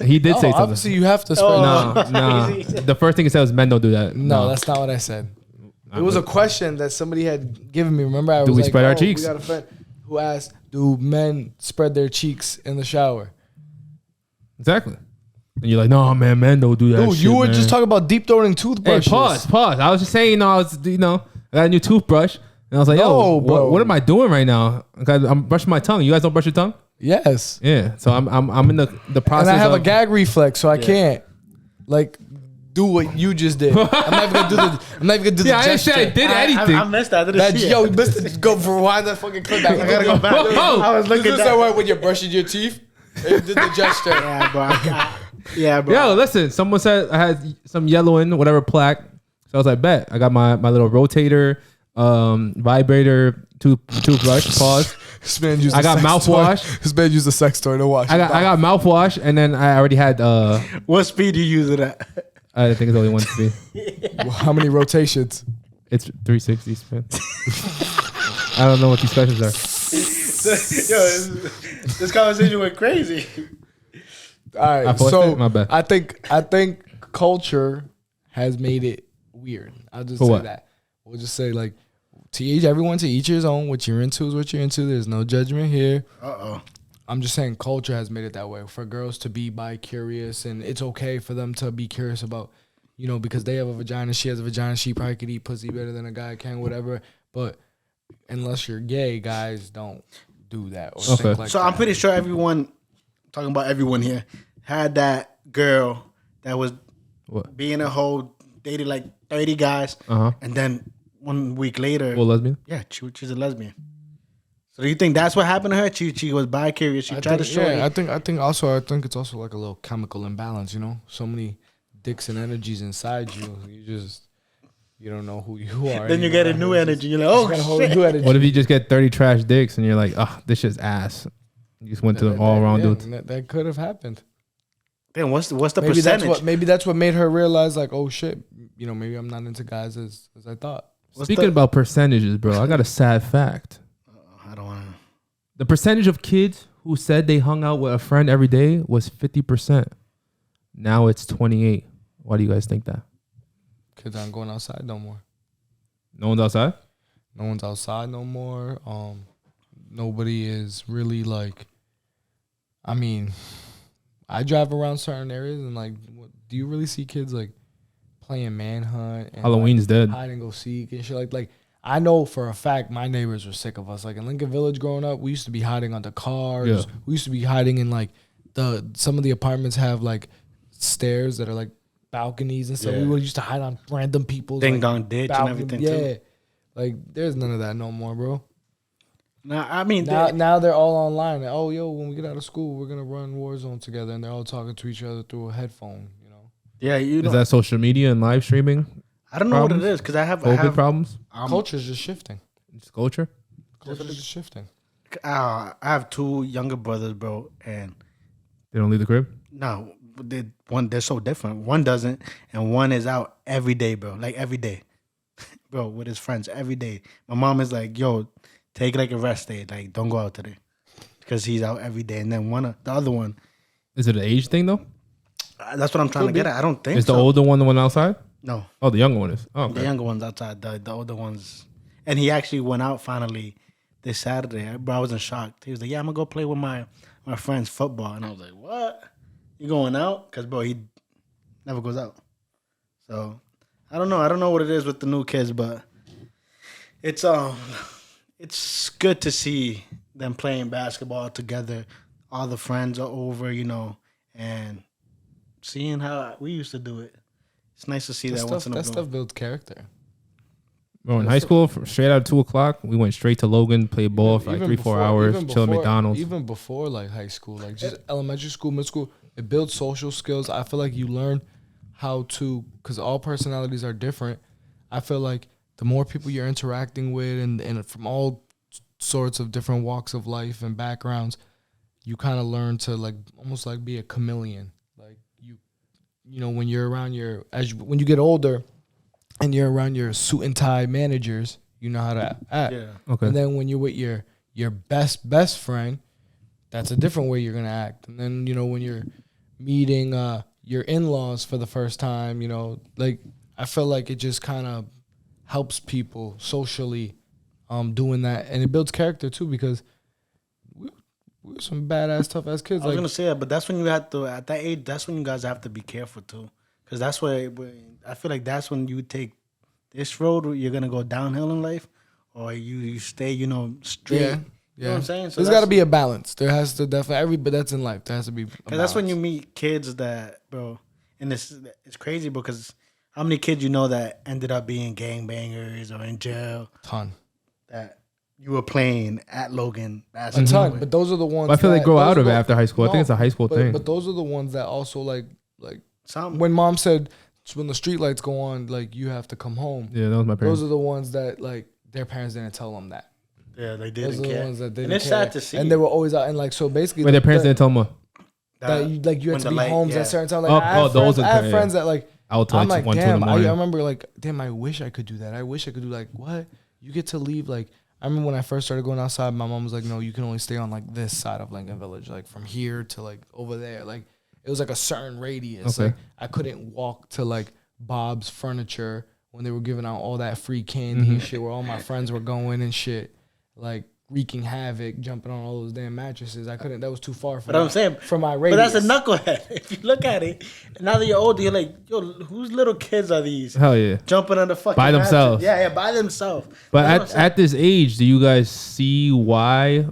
He did say No, something. obviously you have to spread. Oh. No. The first thing he said was men don't do that. No, that's not what I said. It was a question that somebody had given me. Remember, I was Do we like, spread our oh, cheeks? We got a friend who asked, "Do men spread their cheeks in the shower?" Exactly. And you're like, no, man, men don't do that Dude, shit, you were man. just talking about deep throating Hey, toothbrushes. pause. I was just saying, I got a new toothbrush. And I was like, No, yo, bro. what am I doing right now? I'm brushing my tongue. You guys don't brush your tongue? Yes, Yeah. So I'm in the process and I have of... a gag reflex, so I can't like do what you just did. I'm not even gonna do the. I'm not even gonna do Yeah, I the didn't say I gesture. did anything. I missed that. I didn't That, see yo, it. you missed it. Go rewind that fucking clip back. I gotta go back. Whoa. I was This looking is at that way when you're brushing your teeth. It did the gesture. Yeah, bro. Yeah, bro. Yo, listen, someone said I had some yellowing, whatever plaque. So I was like, bet. I got my little rotator, vibrator, toothbrush, pause. This man used I a got sex mouthwash. toy. This man used a sex toy to wash. I got mouthwash, and then I already had, What speed you use it at? I think it's only one speed. How many rotations? It's 360 spin. I don't know what these specials are. Yo, this conversation went crazy. All right, I forced so it? My bad. I think culture has made it weird. I'll just For say what? that. We'll just say like everyone to each his own. What you're into is what you're into. There's no judgment here. I'm just saying culture has made it that way for girls to be bi-curious, and it's okay for them to be curious about, because they have a vagina, she has a vagina, she probably could eat pussy better than a guy can, whatever. But unless you're gay, guys don't do that or think like So that. I'm pretty sure everyone, talking about everyone here, had that girl that was What? being a hoe, dated like 30 guys, and then 1 week later, Well, lesbian? yeah, she's a lesbian. So do you think that's what happened to her? She was bi-curious. She tried to show it. I think it's also like a little chemical imbalance, So many dicks and energies inside you. You don't know who you are. Then you get a new energy. You're like, oh, shit. New energy. What if you just get 30 trash dicks and you're like, oh, this shit's ass? You just went to the all around dudes. That could have happened. Then what's the Maybe percentage? maybe that's what made her realize, like, oh shit, maybe I'm not into guys as I thought. Speaking about percentages, bro, I got a sad fact. I don't want to. The percentage of kids who said they hung out with a friend every day was 50%. Now it's 28. Why do you guys think that? Kids aren't going outside no more. No one's outside? No one's outside no more. Nobody is really like. I mean, I drive around certain areas and like, do you really see kids like playing manhunt and Halloween's dead. hide and go seek and shit like I know for a fact my neighbors were sick of us. Like in Lincoln Village growing up, we used to be hiding under cars. Yeah. We used to be hiding in like some of the apartments have like stairs that are like balconies and stuff. Yeah. We would used to hide on random people's Ding like, dong ditch and balcony. everything Yeah. too. Like there's none of that no more, bro. Nah, I mean, Now they're all online. Oh, yo, when we get out of school, we're gonna run Warzone together, and they're all talking to each other through a headphone. You know, yeah, you know, Is that social media and live streaming? I don't know problems? what it is because I have Problems? culture's just shifting. It's culture. Culture's just shifting. I have 2 younger brothers, bro, and They don't leave the crib. no, they're so different. One doesn't, and one is out every day, bro. Like every day, bro, with his friends every day. My mom is like, "Yo, take like a rest day. Like, don't go out today," because he's out every day. And then the other one, Is it an age thing though? that's what I'm trying to get at. I don't think Is so. the older one the one outside? No, Oh, the younger one is. Oh, the okay. younger one's outside. The older ones, and he actually went out finally this Saturday. Bro, I was in shock. He was like, "Yeah, I'm gonna go play with my friends football," and I was like, "What? You going out?" Because bro, he never goes out. So I don't know. I don't know what it is with the new kids, but it's good to see them playing basketball together. All the friends are over, you know, and seeing how we used to do it. It's nice to see that once in a blue. That stuff builds character. Bro, in high school, straight out of 2:00, we went straight to Logan, played ball for like 3-4 hours, chill at McDonald's. Even before like high school, like just elementary school, middle school, it builds social skills. I feel like you learn how to, because all personalities are different. I feel like the more people you're interacting with and from all sorts of different walks of life and backgrounds, you kind of learn to like almost like be a chameleon. Like you know, when you're around when you get older and you're around your suit and tie managers, you know how to act. Yeah. Okay. And then when you're with your best friend, that's a different way you're gonna act. And then, you know, when you're meeting your in-laws for the first time, you know, like I feel like it just kind of helps people socially doing that, and it builds character too, because we were some badass tough ass kids. I was gonna say that, but that's when you have to at that age. That's when you guys have to be careful too, because that's where I feel like that's when you take this road. You're gonna go downhill in life, or you stay, you know, straight. Yeah. You know what I'm saying? There's got to be a balance. There has to definitely but that's in life. There has to be. Because that's when you meet kids that, bro, and it's crazy because how many kids you know that ended up being gangbangers or in jail ton. that you were playing at Logan A basketball. ton, but those are the ones. I feel they that- grow those out are of it the- after high school. I think it's a high school thing. But those are the ones that also like Some when mom said when the street lights go on, like you have to come home. Yeah, that was my parents. Those are the ones that like their parents didn't tell them that. yeah, they Those didn't are the care. ones that didn't And it's care. sad to see. And they were always out and like so basically. Wait, their parents didn't tell them what? that you, like you had when to the be light- home yeah. at certain time. Like Oh, I have those friends, are I have the- friends that like Out till I'm like like 1, 2 in damn. the I morning. remember like damn. I wish I could do that. I wish I could do like what you get to leave like. I remember when I first started going outside, my mom was like, "No, you can only stay on like this side of Lincoln Village, like from here to like over there." Like it was like a certain radius. Okay. Like I couldn't walk to like Bob's Furniture when they were giving out all that free candy and shit, where all my friends were going and shit, like wreaking havoc, jumping on all those damn mattresses. I couldn't. That was too far for. But I'm saying, for my but radius. that's a knucklehead. If you look at it, now that you're older, you're like, yo, whose little kids are these? Hell yeah. Jumping on the fucking By mattress? themselves. Yeah, by themselves. But That's what I'm saying. at this age, do you guys see why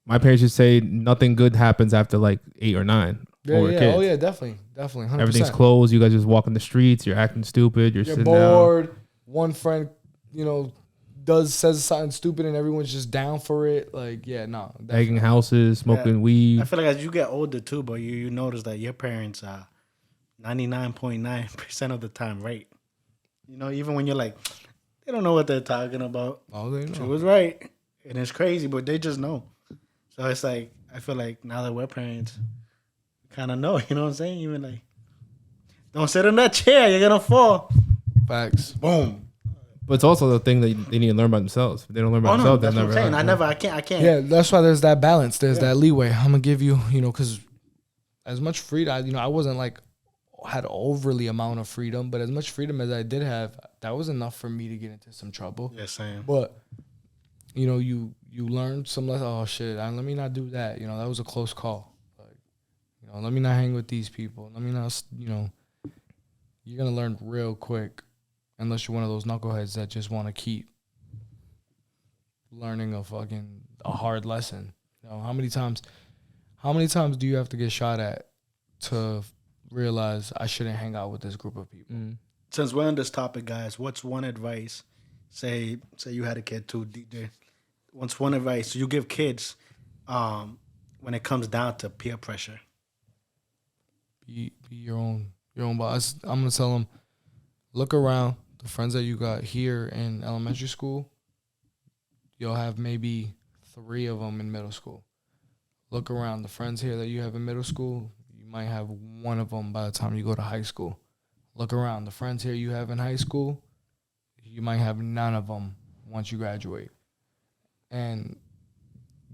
my parents would say nothing good happens after like 8 or 9? Yeah, when we're yeah. kids? Oh yeah, definitely, 100%. Everything's closed. You guys just walk in the streets. You're acting stupid. You're You're sitting down. bored. One friend, you know, says something stupid, and everyone's just down for it. Like, yeah, no. Egging houses, smoking weed. I feel like as you get older too, but you notice that your parents are 99.9% of the time right. You know, even when you're like, they don't know what they're talking about. Oh, they She know. was right. And it's crazy, but they just know. So it's like, I feel like now that we're parents, kind of know, you know what I'm saying? Even like, don't sit in that chair, you're going to fall. Facts. Boom. But it's also the thing that they need to learn about themselves. If they don't learn about Oh, no, themselves, that's they'll what I'm never saying. learn. I can't. Yeah, that's why there's that balance. There's that leeway. I'm gonna give you, you know, because as much freedom, you know, I wasn't like had overly amount of freedom, but as much freedom as I did have, that was enough for me to get into some trouble. Yeah, same. But you know, you learn some lessons. Oh shit, let me not do that. You know, that was a close call. Like, you know, let me not hang with these people. Let me not, you know, you're gonna learn real quick, unless you're one of those knuckleheads that just want to keep learning a hard lesson. You know, how many times do you have to get shot at to realize I shouldn't hang out with this group of people? Since we're on this topic, guys, what's one advice? Say you had a kid too, DJ. What's one advice you give kids when it comes down to peer pressure? Be your own boss. I'm gonna tell them, look around. The friends that you got here in elementary school, you'll have maybe 3 of them in middle school. Look around. The friends here that you have in middle school, you might have 1 of them by the time you go to high school. Look around. The friends here you have in high school, you might have none of them once you graduate. And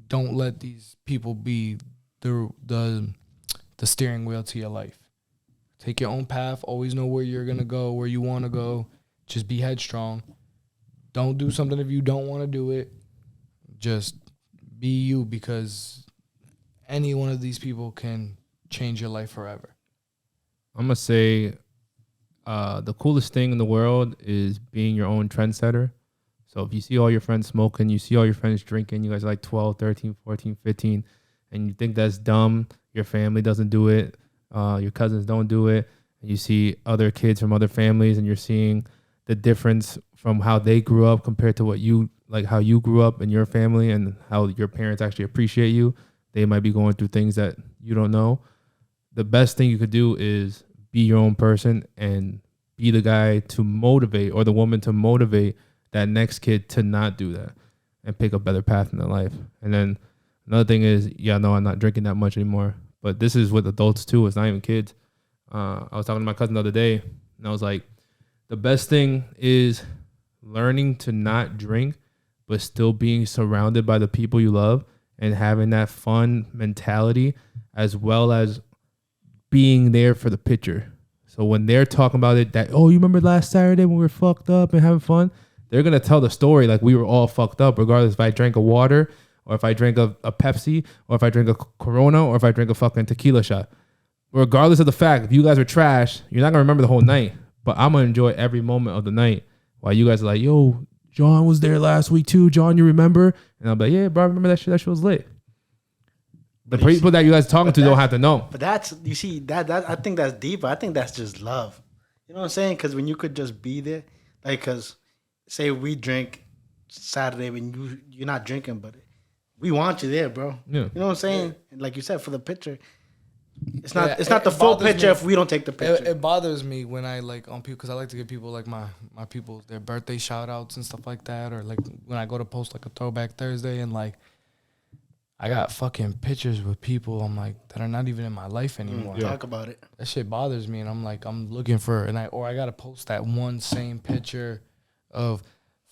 don't let these people be the steering wheel to your life. Take your own path. Always know where you're going to go, where you want to go. Just be headstrong. Don't do something if you don't want to do it. Just be you, because any one of these people can change your life forever. I'm going to say the coolest thing in the world is being your own trendsetter. So if you see all your friends smoking, you see all your friends drinking, you guys are like 12, 13, 14, 15, and you think that's dumb, your family doesn't do it, your cousins don't do it, and you see other kids from other families and you're seeing the difference from how they grew up compared to how you grew up in your family and how your parents actually appreciate you. They might be going through things that you don't know. The best thing you could do is be your own person and be the guy to motivate, or the woman to motivate that next kid to not do that and pick a better path in their life. And then another thing is, no, I'm not drinking that much anymore. But this is with adults too. It's not even kids. I was talking to my cousin the other day, and I was like, the best thing is learning to not drink, but still being surrounded by the people you love and having that fun mentality, as well as being there for the picture. So when they're talking about it, that, oh, you remember last Saturday when we were fucked up and having fun? They're going to tell the story like we were all fucked up, regardless if I drank a water or if I drank a Pepsi or if I drank a Corona or if I drank a fucking tequila shot. Regardless of the fact, if you guys were trash, you're not going to remember the whole night. But I'm going to enjoy every moment of the night while you guys are like, yo, John was there last week too. John, you remember? And I'll be like, yeah, bro, I remember that shit. That shit was lit. The people that you guys are talking to don't have to know. But that's, you see, that I think that's deeper. I think that's just love. You know what I'm saying? Because when you could just be there, like, because say we drink Saturday when you're not drinking, but we want you there, bro. Yeah. You know what I'm saying? And like you said, for the picture, it's not the full picture if we don't take the picture. It bothers me when I like on people, because I like to give people like my people their birthday shout outs and stuff like that, or like when I go to post like a throwback Thursday and like I got fucking pictures with people I'm like that are not even in my life anymore. Talk about it. That shit bothers me, and I'm like, I'm looking for, and I gotta post that one same picture of,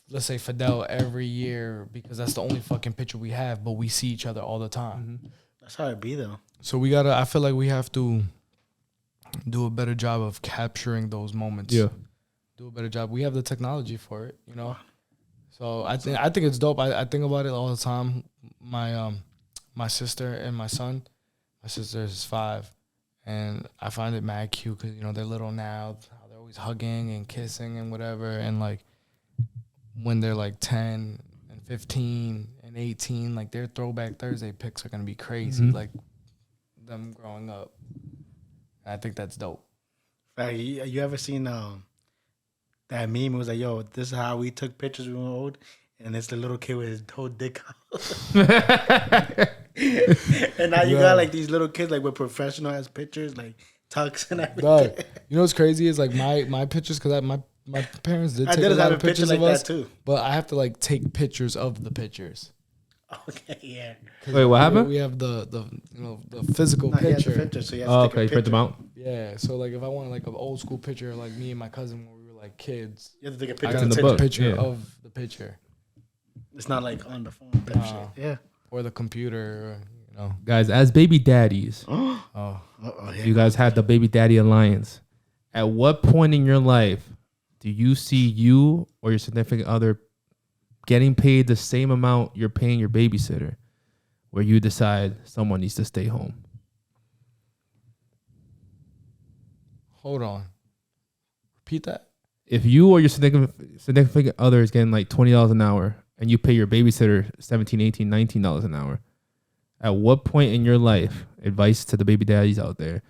let's say, Fidel every year, because that's the only fucking picture we have, but we see each other all the time. Mm-hmm. That's how it be though. So I feel like we have to do a better job of capturing those moments. Yeah. Do a better job. We have the technology for it, you know? So I think it's dope. I think about it all the time. My sister and my son, my sister is 5, and I find it mad cute because, you know, they're little now. How they're always hugging and kissing and whatever. And, like, when they're, like, 10 and 15 and 18, like, their Throwback Thursday pics are going to be crazy, like them growing up. I think that's dope. You ever seen that meme? It was like, yo, this is how we took pictures when we were old. And it's the little kid with his whole dick out. And now you got like these little kids like with professional ass pictures, like tux and everything. Dog, you know what's crazy is like my pictures, because my parents did take a lot of pictures like of us, that too. but I have to like take pictures of the pictures. Okay, yeah. Wait, what happened? We have the you know the physical picture. So you have to take a you print them out. Yeah, so like if I want like an old school picture of like me and my cousin when we were like kids, You have to take a I picture. gotta take a picture of the picture. It's not like on the phone type shit. Yeah. Or the computer, you know. Guys, as baby daddies, Oh, you guys have the baby daddy alliance. At what point in your life do you see you or your significant other getting paid the same amount you're paying your babysitter, where you decide someone needs to stay home? hold on. Repeat that. If you or your significant other is getting like $20 an hour and you pay your babysitter $17, $18, $19 an hour, at what point in your life, advice to the baby daddies out there,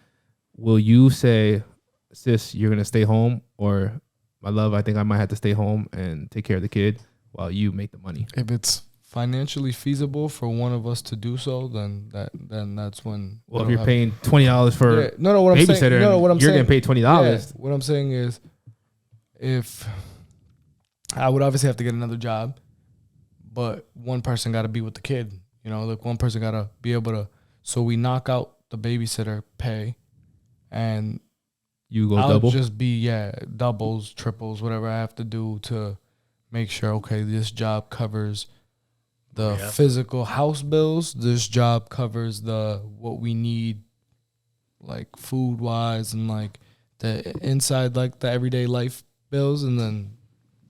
will you say, sis, you're going to stay home, or my love, I think I might have to stay home and take care of the kid while you make the money? If it's financially feasible for one of us to do so, then that's when. Well, if you're paying $20 for what I'm babysitter, saying, what I'm you're saying, getting paid $20. Yeah, what I'm saying is, if I would obviously have to get another job, but one person got to be with the kid. You know, like one person got to be able to. So we knock out the babysitter pay, and you go I'll double. just be doubles, triples, whatever I have to do to make sure. Okay, this job covers the physical house bills. This job covers what we need, like food wise, and like the inside, like the everyday life bills, and then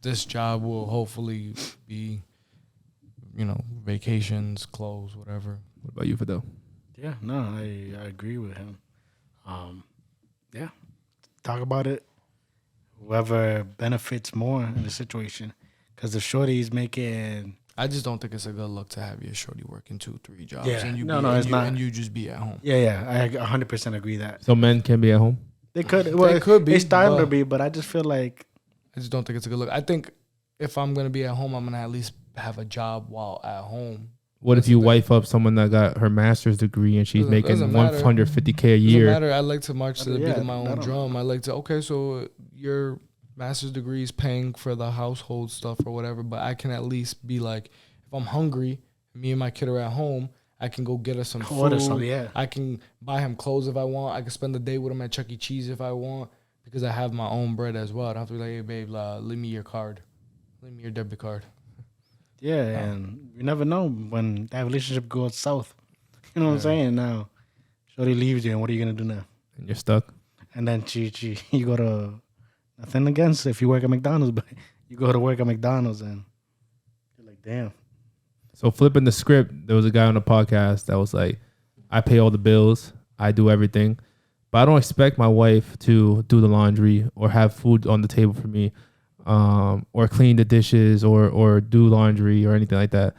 this job will hopefully be, vacations, clothes, whatever. What about you, Fidel? Yeah, no, I agree with him. Yeah, talk about it. Whoever benefits more in the situation, because the shorty's making. I just don't think it's a good look to have your shorty working 2-3 jobs. Yeah, and it's not. And you just be at home. Yeah, I 100% agree that. So men can be at home? They could. Well, they could be. It's starting to be, but I just feel like. I just don't think it's a good look. I think if I'm going to be at home, I'm going to at least have a job while at home. What if you wife up someone that got her master's degree and she's making $150K a year? Doesn't matter. I like to march to the beat of my own drum. I like to, okay, so your master's degree is paying for the household stuff or whatever, but I can at least be like, if I'm hungry, me and my kid are at home, I can go get us some food. I can buy him clothes if I want. I can spend the day with him at Chuck E. Cheese if I want, because I have my own bread as well. I don't have to be like, hey, babe, leave me your card. Leave me your debit card. Yeah, and you never know when that relationship goes south. You know what I'm saying? Now, shorty leaves you, and what are you going to do now? And you're stuck. And then you go to, nothing against if you work at McDonald's, but you go to work at McDonald's and you're like, damn. So flipping the script, there was a guy on the podcast that was like, I pay all the bills, I do everything, but I don't expect my wife to do the laundry or have food on the table for me, or clean the dishes or do laundry or anything like that.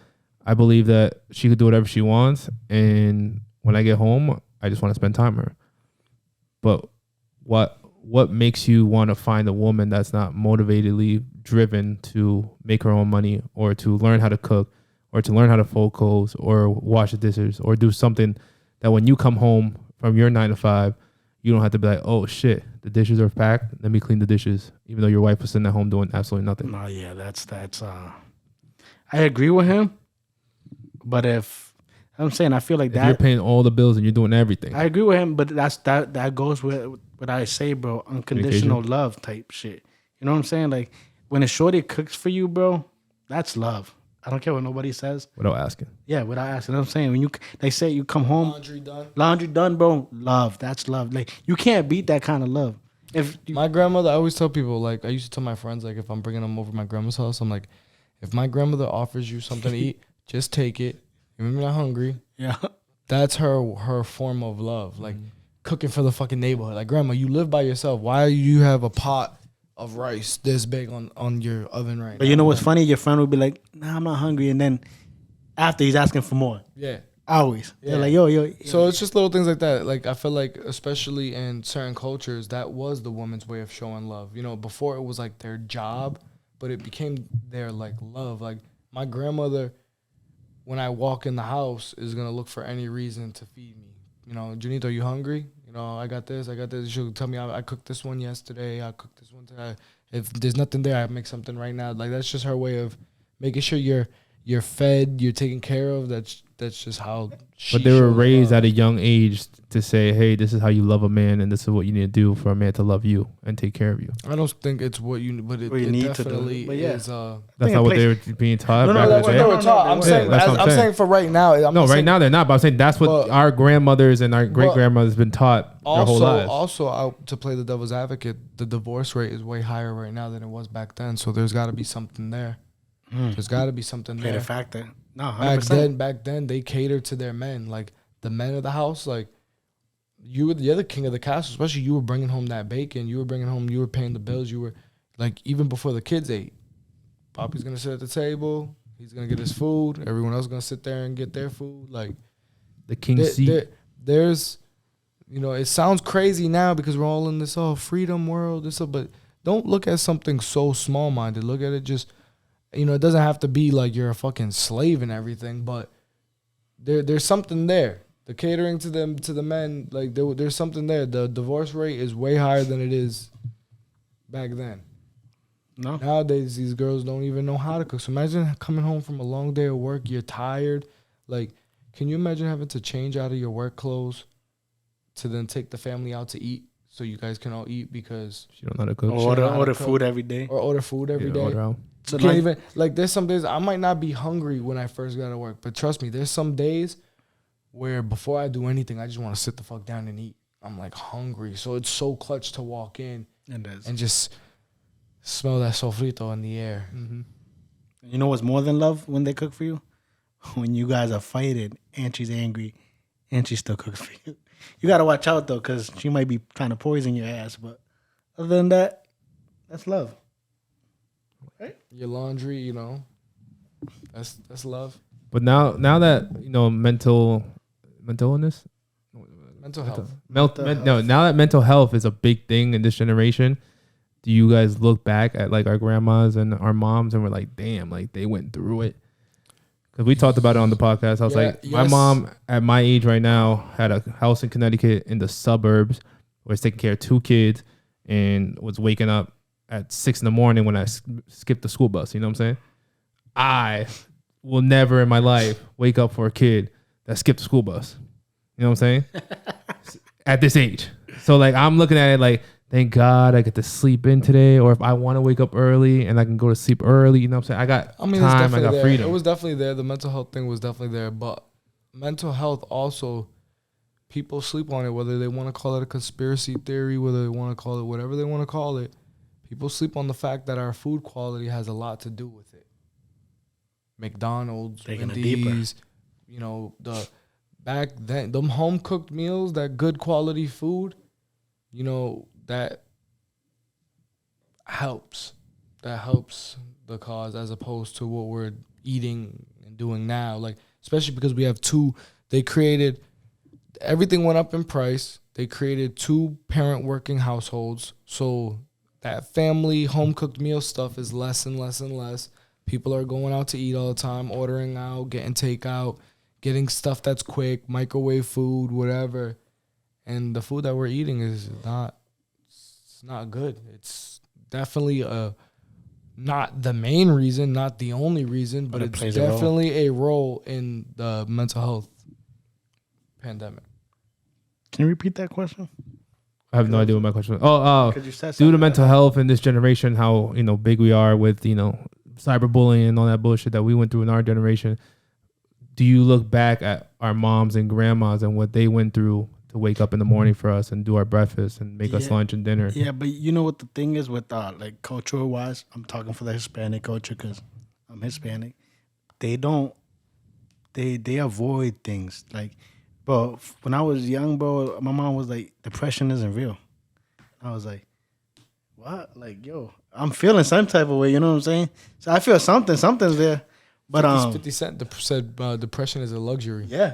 I believe that she could do whatever she wants, and when I get home, I just want to spend time with her. But what makes you want to find a woman that's not motivatedly driven to make her own money, or to learn how to cook, or to learn how to fold clothes, or wash the dishes, or do something that when you come home from your 9 to 5, you don't have to be like, oh shit, the dishes are packed, let me clean the dishes, even though your wife was sitting at home doing absolutely nothing. No, yeah, that's I agree with him, but if I'm saying, I feel like if you're paying all the bills and you're doing everything. I agree with him, but that goes with what I say, bro, unconditional love type shit. You know what I'm saying? Like when a shorty cooks for you, bro, that's love. I don't care what nobody says. Without asking. Yeah, without asking. You know what I'm saying? When they say you come home. Laundry done, bro. Love. That's love. Like, you can't beat that kind of love. My grandmother, I always tell people, like, I used to tell my friends, like, if I'm bringing them over to my grandma's house, I'm like, if my grandmother offers you something to eat, just take it. Even if you're not hungry. Yeah. That's her form of love. Like, cooking for the fucking neighborhood. Like, grandma, you live by yourself. Why do you have a pot of rice this big on your oven right now? But you know what's funny? Your friend would be like, nah, I'm not hungry. And then after he's asking for more. Yeah. Always. Yeah. They're like, yo. So it's just little things like that. Like, I feel like, especially in certain cultures, that was the woman's way of showing love. You know, before it was like their job, but it became their like love. Like, my grandmother, when I walk in the house, is going to look for any reason to feed me. You know, Janito, are you hungry? You know, I got this. She'll tell me I cooked this one yesterday. I cooked this one today. If there's nothing there, I make something right now. Like, that's just her way of making sure you're fed, you're taken care of. That's just how she. But they were raised at a young age to say, hey, this is how you love a man, and this is what you need to do for a man to love you and take care of you. I don't think it's what you, but it need definitely to do. But is. That's not what they were being taught. No, that's what they were taught. I'm saying for right now. Right now they're not. But I'm saying that's what our grandmothers and our great grandmothers been taught their whole lives. Also, to play the devil's advocate, the divorce rate is way higher right now than it was back then. So there's got to be something there. There's got to be something there. The fact that no, 100%. Back then they catered to their men, like the men of the house. Like you're the king of the castle. Especially you were bringing home that bacon. You were paying the bills. You were like, even before the kids ate, Poppy's gonna sit at the table. He's gonna get his food. Everyone else gonna sit there and get their food. Like The king seat. there's, it sounds crazy now because we're all in this freedom world. But don't look at something so small minded. Look at it just, it doesn't have to be like you're a fucking slave and everything. But there's something there. The catering to the men, like there's something there. The divorce rate is way higher than it is back then. No. Nowadays, these girls don't even know how to cook. So imagine coming home from a long day of work. You're tired. Like, can you imagine having to change out of your work clothes to then take the family out to eat so you guys can all eat because She don't know how to cook. Order food every day. or order food every day. Order out. So You can't even, like, there's some days I might not be hungry when I first got to work, but trust me, there's some days where before I do anything, I just want to sit the fuck down and eat. I'm like hungry, so it's so clutch to walk in and just smell that sofrito in the air. Mm-hmm. You know what's more than love when they cook for you? When you guys are fighting and she's angry and she still cooks for you. You got to watch out, though, because she might be trying to poison your ass. But other than that, that's love. Right? Your laundry, that's love. But now that mental illness, Mental health. now that mental health is a big thing in this generation, do you guys look back at like our grandmas and our moms and we're like, damn, like they went through it? Because we talked about it on the podcast. I was my mom at my age right now had a house in Connecticut in the suburbs, was taking care of 2 kids and was waking up at 6 a.m. when I skipped the school bus. You know what I'm saying? I will never in my life wake up for a kid that skipped the school bus. You know what I'm saying? At this age. So like I'm looking at it like, thank God I get to sleep in today, or if I want to wake up early and I can go to sleep early, you know what I'm saying? I got time, I got there. freedom. It was definitely there. The mental health thing was definitely there, but mental health also, people sleep on it, whether they want to call it a conspiracy theory, whether they want to call it whatever they want to call it. People sleep on the fact that our food quality has a lot to do with it. McDonald's, Wendy's, the back then, them home cooked meals, that good quality food, that helps. That helps the cause as opposed to what we're eating and doing now. Like, especially because we have everything went up in price. They created 2 parent working households. So that family home cooked meal stuff is less and less and less. People are going out to eat all the time, ordering out, getting takeout, getting stuff that's quick, microwave food, whatever. And the food that we're eating is not good. It's definitely not the main reason, not the only reason, but it's definitely a role in the mental health pandemic. Can you repeat that question? I have no idea what my question was. Due to mental health in this generation, how big we are with cyberbullying and all that bullshit that we went through in our generation. Do you look back at our moms and grandmas and what they went through to wake up in the morning for us and do our breakfast and make us lunch and dinner? Yeah, but you know what the thing is with like cultural wise, I'm talking for the Hispanic culture because I'm Hispanic. They avoid things like, bro. When I was young, bro, my mom was like, depression isn't real. I was like, what? Like, yo, I'm feeling some type of way. You know what I'm saying? So I feel something's there. But 50 Cent said depression is a luxury. Yeah.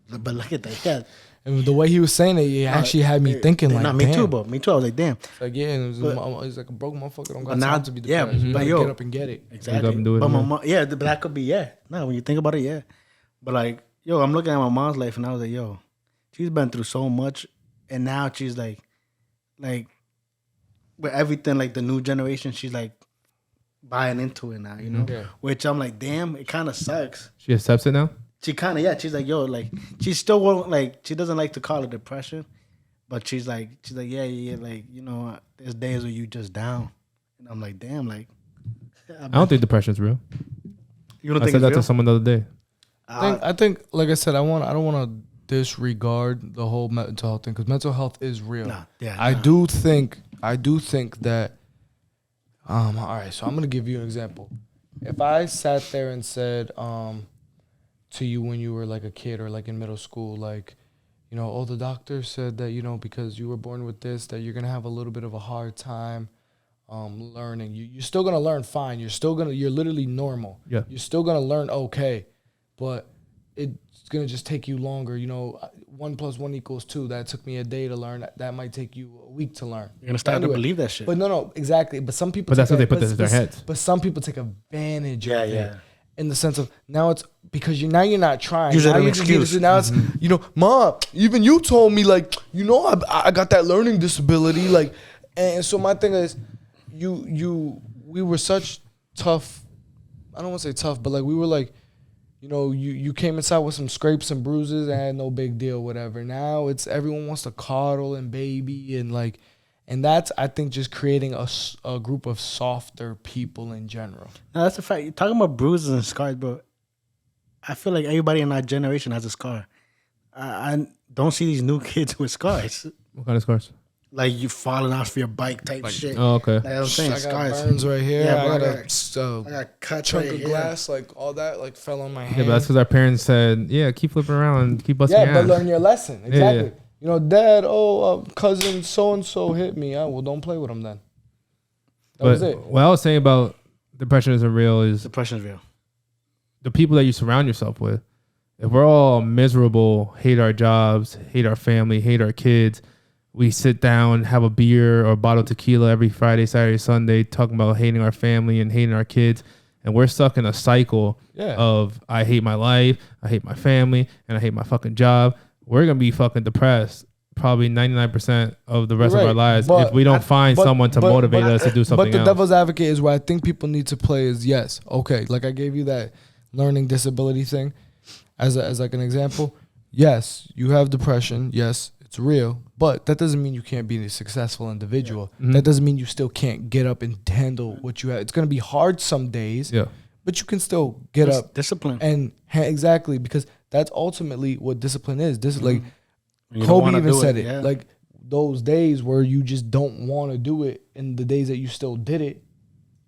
But look at that. Yeah. And the way he was saying it, it actually had me thinking like, me too, bro. Me too. I was like, damn. Like, yeah, and it's like a broke motherfucker don't got time to be depressed. Yeah, but yo, get up and get it. Exactly. Wake up and do it, but my mom, that could be, No, when you think about it, yeah. But like, yo, I'm looking at my mom's life and I was like, yo, she's been through so much, and now she's like with everything, like the new generation, she's like buying into it now, Yeah. Which I'm like, damn, it kind of sucks. She accepts it now? She kind of, she's like, yo, like, she still won't, like, she doesn't like to call it depression, but she's like, yeah, like, there's days where you just down. And I'm like, damn, like. I don't think depression's real. You don't I think said that it's real? to someone the other day. I think, like I said, I don't want to disregard the whole mental health thing because mental health is real. I do think that. All right, so I'm gonna give you an example. If I sat there and said, to you when you were like a kid or like in middle school, like, you know, oh, the doctor said that, you know, because you were born with this, that you're gonna have a little bit of a hard time learning. You're still gonna learn fine. You're literally normal. Yeah. You're still gonna learn okay, but it's gonna just take you longer. You know, 1 + 1 = 2. That took me a day to learn. That might take you a week to learn. You're gonna start to believe that shit. But no, exactly. But some people. But that's what they put in their heads. But some people take advantage of it. Yeah. In the sense of now it's because you're not trying. Use it Now as an you just excuse. now it's, you know, Mom, even you told me, like, you know, I got that learning disability, like, and so my thing is, we were such tough. I don't want to say tough, but like we were like, you know, you came inside with some scrapes and bruises and no big deal, whatever. Now it's everyone wants to coddle and baby and like, and that's, I think, just creating a group of softer people in general. No, that's a fact. You're talking about bruises and scars, bro. I feel like everybody in our generation has a scar. I don't see these new kids with scars. What kind of scars? Like you falling off your bike type shit. Oh, okay. Like I'm saying, I got scars. burns right here. Yeah, bro, I I got got cuts chunk right of here. glass, like all that, like fell on my hand. Yeah, but that's because our parents said, "Yeah, keep flipping around and keep busting Yeah, your but ass." learn your lesson. Exactly. Yeah. You know, Dad, cousin so and so hit me. Well, don't play with him then. That was it. What I was saying about depression isn't real is Depression is real. the people that you surround yourself with. If we're all miserable, hate our jobs, hate our family, hate our kids, we sit down, have a beer or a bottle of tequila every Friday, Saturday, Sunday, talking about hating our family and hating our kids, and we're stuck in a cycle of I hate my life, I hate my family, and I hate my fucking job. We're gonna be fucking depressed probably 99% of the rest of our lives if we don't find someone to motivate us to do something else. But the devil's advocate is where I think people need to play is, yes, okay, like I gave you that learning disability thing as like an example. Yes, you have depression. Yes, it's real. But that doesn't mean you can't be a successful individual. Yeah. That doesn't mean you still can't get up and handle what you have. It's going to be hard some days, but you can still get up. Discipline. And exactly, because that's ultimately what discipline is. Like Kobe even said it. Yeah. Like those days where you just don't want to do it and the days that you still did it,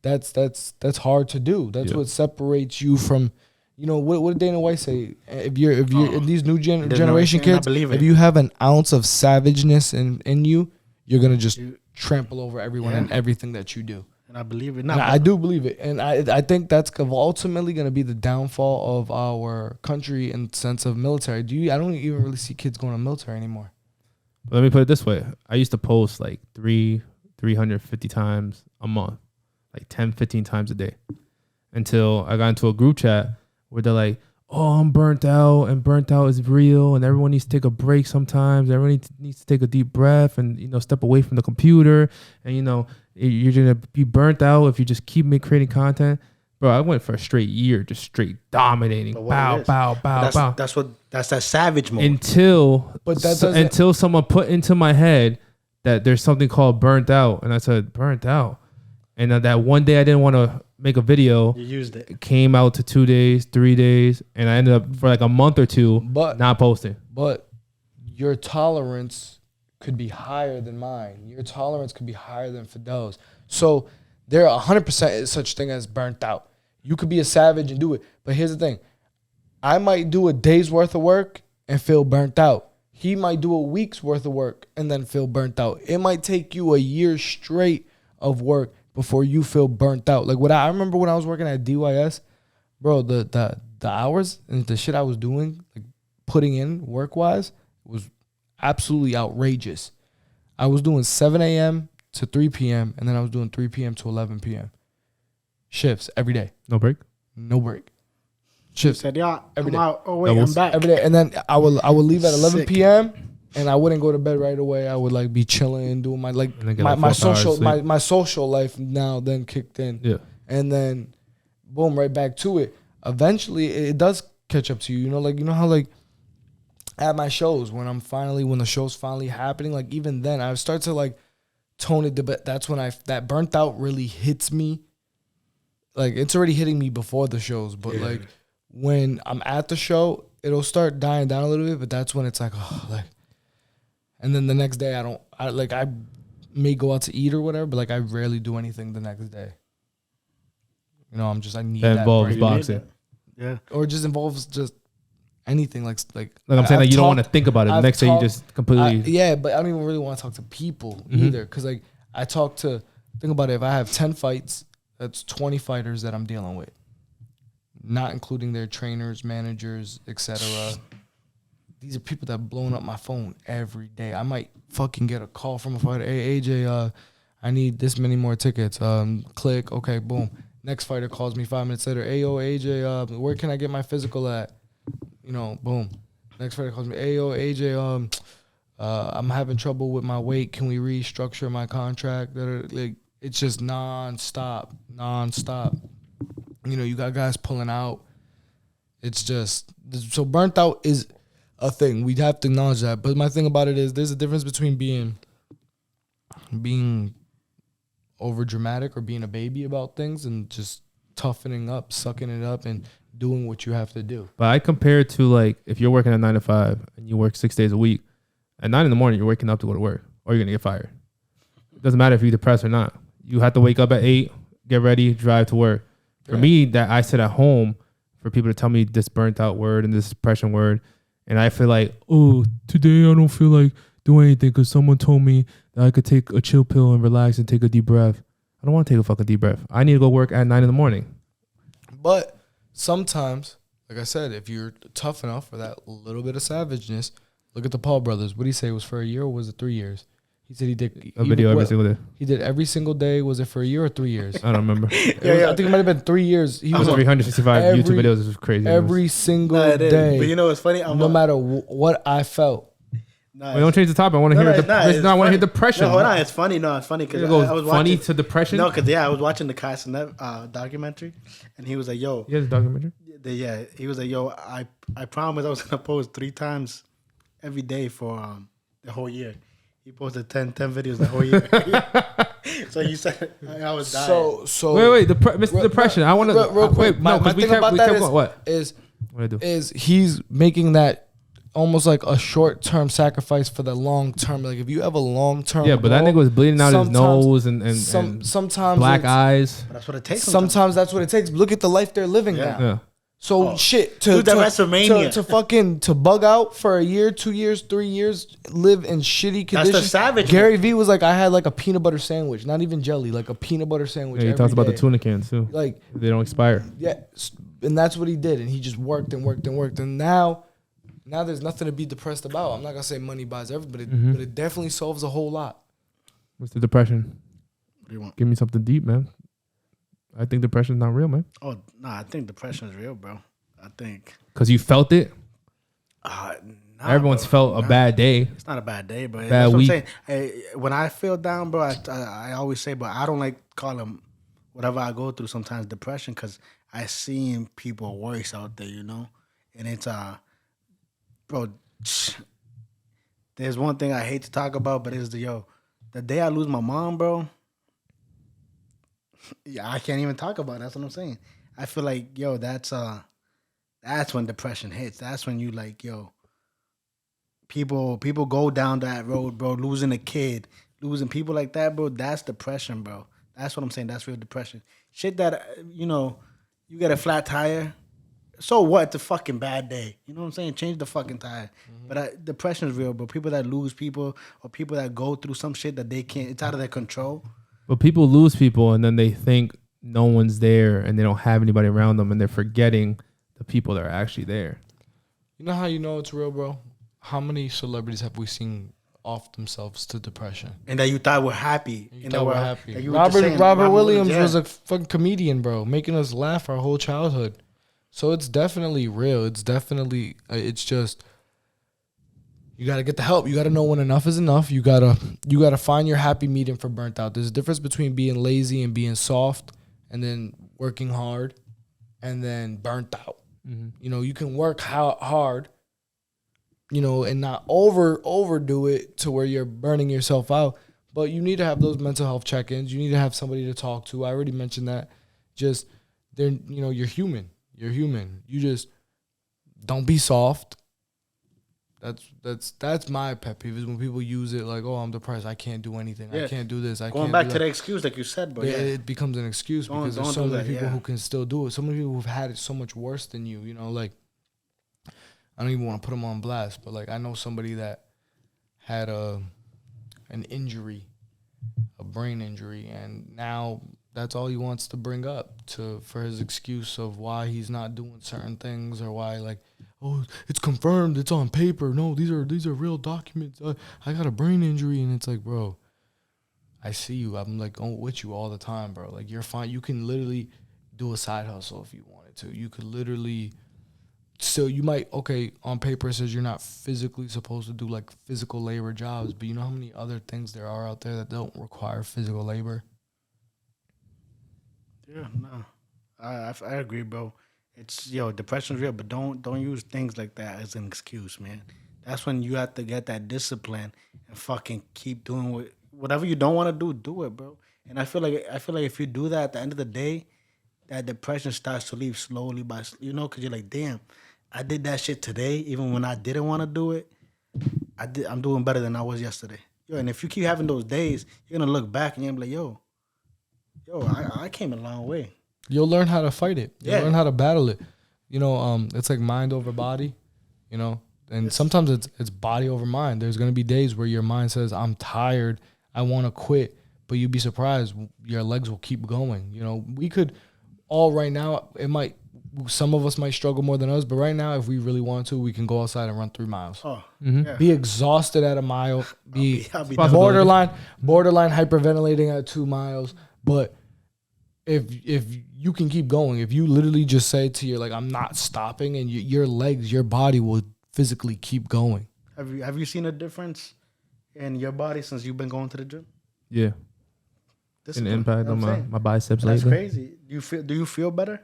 that's hard to do. That's what separates you from, you know, what did Dana White say? If you're in these new generation kids, if you have an ounce of savageness in you, you're gonna just trample over everyone and everything that you do. And I believe it. I do believe it, and I think that's ultimately gonna be the downfall of our country in the sense of military. I don't even really see kids going to military anymore. Let me put it this way: I used to post like 350 times a month, like 10, 15 times a day, until I got into a group chat where they're like, "Oh, I'm burnt out, and burnt out is real, and everyone needs to take a break sometimes. Everyone needs to take a deep breath and, you know, step away from the computer. And, you know, you're gonna be burnt out if you just keep creating content." Bro, I went for a straight year, just straight dominating, bow. That's that savage mode. Until someone put into my head that there's something called burnt out, and I said burnt out, and that one day I didn't want to make a video. You used it. It came out to 2 days, 3 days, and I ended up for like a month or two not posting. But your tolerance could be higher than mine. Your tolerance could be higher than Fidel's. So there 100% is such thing as burnt out. You could be a savage and do it. But here's the thing. I might do a day's worth of work and feel burnt out. He might do a week's worth of work and then feel burnt out. It might take you a year straight of work before you feel burnt out. Like I remember when I was working at DYS, bro, the hours and the shit I was doing, like putting in work-wise, was absolutely outrageous. I was doing 7 a.m. to 3 p.m. and then I was doing 3 p.m. to 11 p.m. shifts every day. No break? No break. Shifts. Said, "Yeah, every day. out. Oh wait, I'm back." Every day. And then I would leave at 11 p.m. and I wouldn't go to bed right away. I would like be chilling, doing my my social life now then kicked in. Yeah. And then boom, right back to it. Eventually it does catch up to you. You know how like at my shows when the show's finally happening, like even then I start to like tone it, but that's when that burnt out really hits me. Like it's already hitting me before the shows, but like when I'm at the show, it'll start dying down a little bit, but that's when it's like, oh, like, and then the next day I may go out to eat or whatever, but like I rarely do anything the next day. You know, I need that involves break. boxing. Yeah. Or it just involves just anything. Like I'm saying, I've like you don't want to talked- think about it. The I've next day you talked- just completely. yeah, but I don't even really want to talk to people either. Because like I talk to, think about it. If I have 10 fights, that's 20 fighters that I'm dealing with, not including their trainers, managers, etc. These are people that are blowing up my phone every day. I might fucking get a call from a fighter. Hey, AJ, I need this many more tickets. Click. Okay, boom. Next fighter calls me 5 minutes later. Hey, yo, AJ, where can I get my physical at? You know, boom. Next fighter calls me. Hey, yo, AJ, I'm having trouble with my weight. Can we restructure my contract? Like, it's just nonstop. You know, you got guys pulling out. It's just, so burnt out is a thing. We'd have to acknowledge that. But my thing about it is there's a difference between being over dramatic or being a baby about things and just toughening up, sucking it up, and doing what you have to do. But I compare it to like if you're working at 9 to 5 and you work 6 days a week, at 9 in the morning you're waking up to go to work, or you're gonna get fired. It doesn't matter if you're depressed or not. You have to wake up at 8, get ready, drive to work. For me, that I sit at home for people to tell me this burnt out word and this depression word, and I feel like, oh, today I don't feel like doing anything because someone told me that I could take a chill pill and relax and take a deep breath. I don't want to take a fucking deep breath. I need to go work at 9 in the morning. But sometimes, like I said, if you're tough enough for that little bit of savageness, look at the Paul brothers. What did he say? It was for a year or was it 3 years? He said he did A video every single day. He did every single day. Was it for a year or 3 years? I don't remember. I think it might have been 3 years. He was on 365 every- YouTube videos. This is crazy. every single Nah, it is. day. But you know what's funny? No matter what I felt. Nah, Wait, don't change the topic. I want to hear. I want to hear depression. No, hold on. It's funny. No, it's funny because I was funny watching. to depression. No, because I was watching the Castanet documentary, and he was like, "Yo, You guys documentary? he was like, yo, I promised I was gonna post 3 times every day for the whole year." He posted 10 videos the whole year. So you said I was dying. So Wait, Mr. Depression. I want to real quick. No, because we kept going. What? Is What I do? is he's making that almost like a short-term sacrifice for the long-term. Like if you have a long-term Yeah, but that nigga was bleeding out his nose and sometimes black it's- eyes. But that's what it takes. Sometimes that's what it takes. Look at the life they're living now. Yeah. So shit to Dude, that WrestleMania. to fucking to bug out for a year, 2 years, 3 years, live in shitty That's conditions. the savage. Gary Vee was like, I had like a peanut butter sandwich, not even jelly, like a peanut butter sandwich. Yeah, he every talks about the day. tuna cans too. Like They don't expire. yeah, and that's what he did, and he just worked and worked and worked, and now there's nothing to be depressed about. I'm not gonna say money buys everybody, but it definitely solves a whole lot. What's the depression? What do you want? Give me something deep, man. I think depression's not real, man. Oh, nah, I think depression is real, bro. I think. Because you felt it. Nah, Everyone's bro. felt a bad day. It's not a bad day, but Bad that's what I'm week. saying. Hey, when I feel down, bro, I always say, but I don't like calling whatever I go through sometimes depression because I seen people worse out there, you know? And it's, bro, there's one thing I hate to talk about, but it's the day I lose my mom, bro, yeah, I can't even talk about it. That's what I'm saying. I feel like, that's when depression hits. That's when you like, people go down that road, bro. Losing a kid, losing people like that, bro. That's depression, bro. That's what I'm saying. That's real depression. Shit that, you get a flat tire. So what? It's a fucking bad day. You know what I'm saying? Change the fucking tire. But depression is real, bro. People that lose people or people that go through some shit that they can't, it's out of their control. But people lose people and then they think no one's there and they don't have anybody around them and they're forgetting the people that are actually there. You know how you know it's real, bro? How many celebrities have we seen off themselves to depression? And that you thought were happy. You thought we're happy. Like you were just saying, Robert Williams yeah. was a fucking comedian, bro, making us laugh our whole childhood. So it's definitely real. It's definitely, it's just, you got to get the help. You got to know when enough is enough. You got to find your happy medium for burnt out. There's a difference between being lazy and being soft and then working hard and then burnt out. Mm-hmm. You can work hard, and not overdo it to where you're burning yourself out. But you need to have those mental health check-ins. You need to have somebody to talk to. I already mentioned that. Just, you're human. You're human. You just don't be soft. That's my pet peeve is when people use it like, oh, I'm depressed. I can't do anything. Yeah. I can't do this. Going back to the excuse like you said, but it becomes an excuse because there's so many people who can still do it. So many people who've had it so much worse than you. Like I don't even want to put him on blast, but like I know somebody that had an injury, a brain injury, and now that's all he wants to bring up for his excuse of why he's not doing certain things, or why, like, oh, it's confirmed, it's on paper. No, these are real documents. I got a brain injury, and it's like, bro, I see you. I'm like with you all the time, bro. Like, you're fine. You can literally do a side hustle if you wanted to. You could literally. So you might, okay, on paper it says you're not physically supposed to do like physical labor jobs, but you know how many other things there are out there that don't require physical labor? Yeah, no, I agree, bro. It's depression's real, but don't use things like that as an excuse, man. That's when you have to get that discipline and fucking keep doing whatever you don't want to do it, bro. And I feel like if you do that, at the end of the day, that depression starts to leave slowly because you're like, damn, I did that shit today, even when I didn't want to do it. I'm doing better than I was yesterday. And if you keep having those days, you're gonna look back and you're gonna be like, I came a long way. You'll learn how to fight it. You'll Yeah. learn how to battle it. It's like mind over body, and sometimes it's body over mind. There's gonna be days where your mind says, I'm tired, I want to quit, but you'd be surprised, your legs will keep going. We could all right now, some of us might struggle more than others, but right now, if we really want to, we can go outside and run 3 miles. Oh, Mm-hmm. Be exhausted at a mile. I'll be borderline hyperventilating at 2 miles. But if you can keep going, if you literally just say to your, like, I'm not stopping, and your legs, your body will physically keep going. Have you seen a difference in your body since you've been going to the gym? Yeah. An impact on my biceps That's lately. crazy. Do you feel better?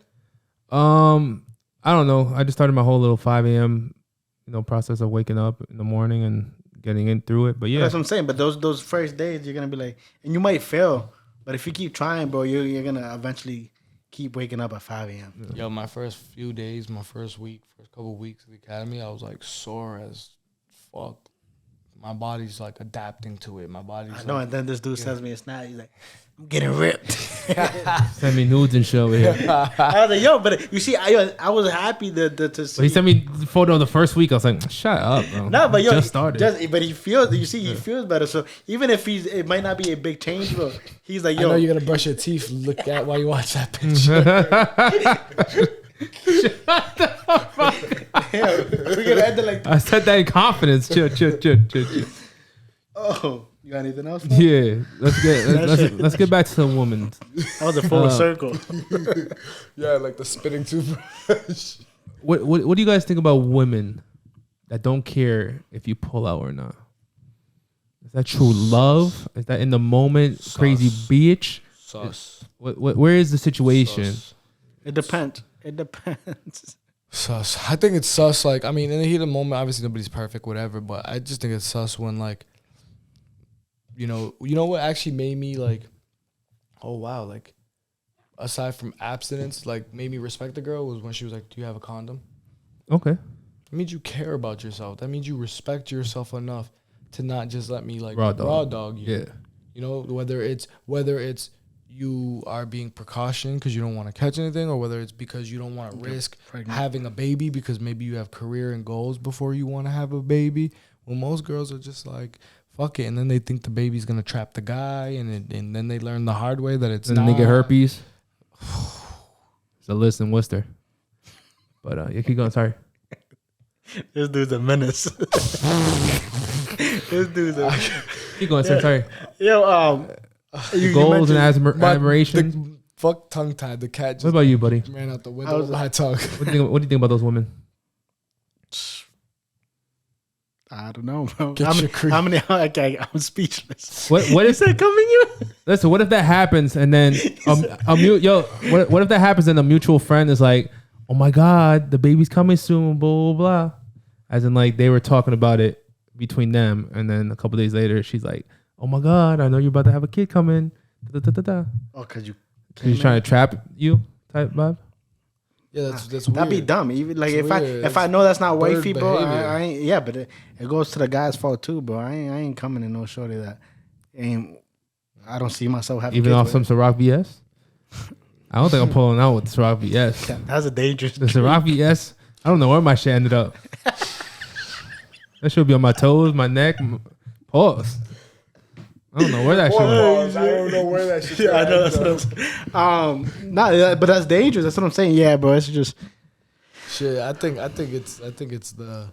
I don't know. I just started my whole little 5 a.m. Process of waking up in the morning and getting in through it. But yeah, That's what I'm saying. But those first days, you're gonna be like, and you might fail, but if you keep trying, bro, you're gonna eventually keep waking up at 5 a.m. Yo, my first few days, my first couple of weeks of the academy, I was like sore as fuck. My body's like adapting to it. My body's I know. And then this dude sends me a snap. He's like, I'm getting ripped. send me nudes and show here. I was like, yo, but you see, I was happy to see. But he sent me the photo the first week. I was like, shut up, bro. No, but yo, just started. But he feels. You see, he feels better. So even if it might not be a big change, bro. He's like, I yo, know you're gonna brush your teeth. Look at while you watch that picture. yeah, we're gonna end it like. I said that in confidence. Chill. Oh, you got anything else? Man? Yeah, let's get back to the woman. That was a full circle. Yeah, like the spitting toothbrush. What do you guys think about women that don't care if you pull out or not? Is that true love? Is that in the moment crazy bitch? Sus. Where is the situation? Sus. It depends. Sus. I think it's sus. Like, I mean, in the heat of the moment, obviously nobody's perfect, whatever. But I just think it's sus when, like, you know what actually made me like, oh wow, like, aside from abstinence, like made me respect the girl was when she was like, "Do you have a condom?" Okay. That means you care about yourself. That means you respect yourself enough to not just let me like Raw dog you. Yeah. You know, whether it's you are being precaution because you don't want to catch anything, or whether it's because you don't want to risk having a baby because maybe you have career and goals before you want to have a baby. Well, most girls are just like, fuck it, and then they think the baby's gonna trap the guy, and then they learn the hard way that it's And not. they get herpes. It's a list in Worcester. But yeah, keep going. Sorry. This dude's a menace. This dude's a Keep going. Sorry. yo. You Goals and mentioned- admirations. Fuck tongue tied. The cat just What about you, buddy? ran out the window with my tongue. What do you think about those women? I don't know, bro. Get your cream. I'm speechless. What Is if that coming you? listen? What if that happens and then what if that happens and a mutual friend is like, oh my god, the baby's coming soon, blah blah blah, as in like they were talking about it between them, and then a couple days later she's like, oh my god, I know you're about to have a kid coming. Da, da, da, da, da. Oh, cause you. She's trying to trap you, type vibe. Yeah, that's weird. That'd be dumb. Even like It's weird. if I know that's not Bird wifey, bro, behavior. I ain't. Yeah, but it goes to the guy's fault too, bro. I ain't coming in no shorty that ain't. I don't see myself having Even kids off some with. Ciroc BS. I don't think I'm pulling out with Ciroc BS. That's a dangerous. The Ciroc BS. I don't know where my shit ended up. That should be on my toes, my neck. Pause. I don't know where that shit went. I don't know where that shit. Yeah, I know. That's what I'm saying. But that's dangerous. That's what I'm saying. Yeah, bro. It's just Shit, I think it's the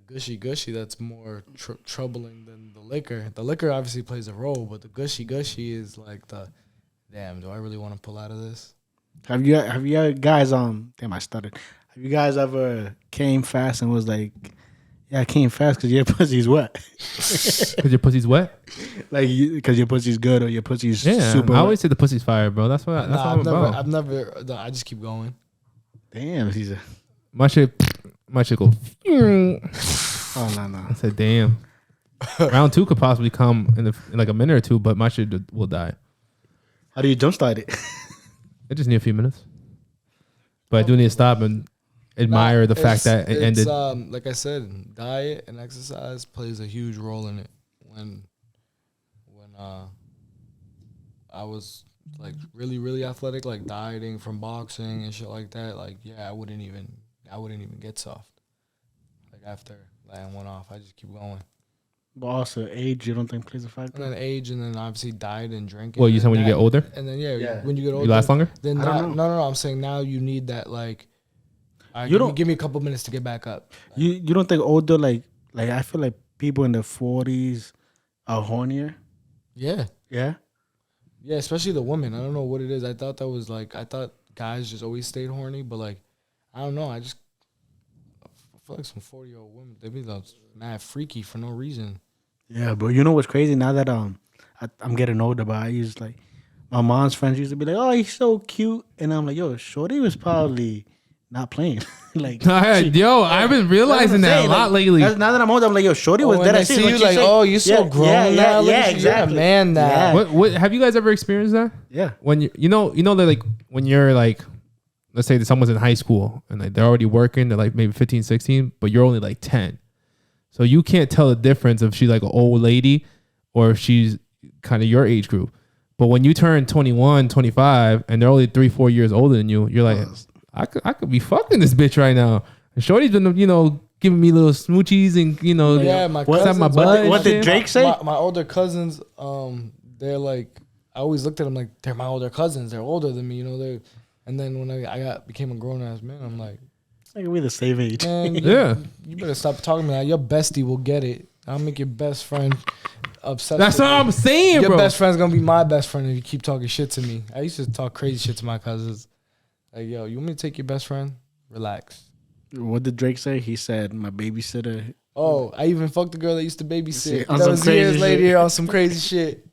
gushy that's more troubling than the liquor. The liquor obviously plays a role, but the gushy is like the damn. Do I really want to pull out of this? have you guys damn, I stuttered. Have you guys ever came fast and was like, yeah, I came fast because your pussy's wet, Because your pussy's wet? like because your pussy's good or your pussy's Yeah. super. I always say the pussy's fire, bro. That's what I'm about. I've never. I just keep going. Damn, he's a. My shit go. Oh no. I said, damn. Round 2 could possibly come in like a minute or two, but my shit will die. How do you jumpstart it? I just need a few minutes. But I do need to stop and admire the fact that it ended. Like I said, diet and exercise plays a huge role in it. When I was like really athletic, like dieting from boxing and shit like that, like yeah, I wouldn't even get soft. Like after that went off, I just keep going. But also age, you don't think plays a factor? And then age, and then obviously diet and drinking. Well, you said when you get older, and then when you get older, you last longer. Then I don't know. no. I'm saying now you need that like. Give me a couple minutes to get back up. You don't think older like I feel like people in their 40s are hornier? Yeah. Yeah. Yeah, especially the women. I don't know what it is. I thought guys just always stayed horny, but like, I don't know. I feel like some 40-year-old women, they be like mad freaky for no reason. Yeah, but you know what's crazy? Now that I'm getting older, but I used like my mom's friends used to be like, "Oh, he's so cute," and I'm like, "Yo, Shorty was probably not playing." Like, I've been realizing that a lot lately. Now that I'm older, I'm like, "Yo, Shorty was dead." I see you like, "Oh, you're so grown now." Yeah, exactly. You're a man now. Yeah. What have you guys ever experienced that? Yeah. When you know that like when you're like, let's say that someone's in high school and like they're already working, they're like maybe 15, 16, but you're only like 10. So you can't tell the difference if she's like an old lady or if she's kind of your age group. But when you turn 21, 25, and they're only 3-4 years older than you, you're like, I could be fucking this bitch right now. And Shorty's been, giving me little smoochies and, my cousins, my butt. What did Drake say? My older cousins, they're like, I always looked at them like they're my older cousins. They're older than me, they're. And then when I became a grown ass man, I'm like, we're the same age. man, Yeah. you better stop talking to me. Like, your bestie will get it. I'll make your best friend obsessed. That's what I'm saying, Your bro. best friend's gonna be my best friend if you keep talking shit to me. I used to talk crazy shit to my cousins. Like, yo, you want me to take your best friend? Relax. What did Drake say? He said, "My babysitter." Oh, I even fucked the girl that used to babysit. On That some was crazy years shit. later on some crazy shit.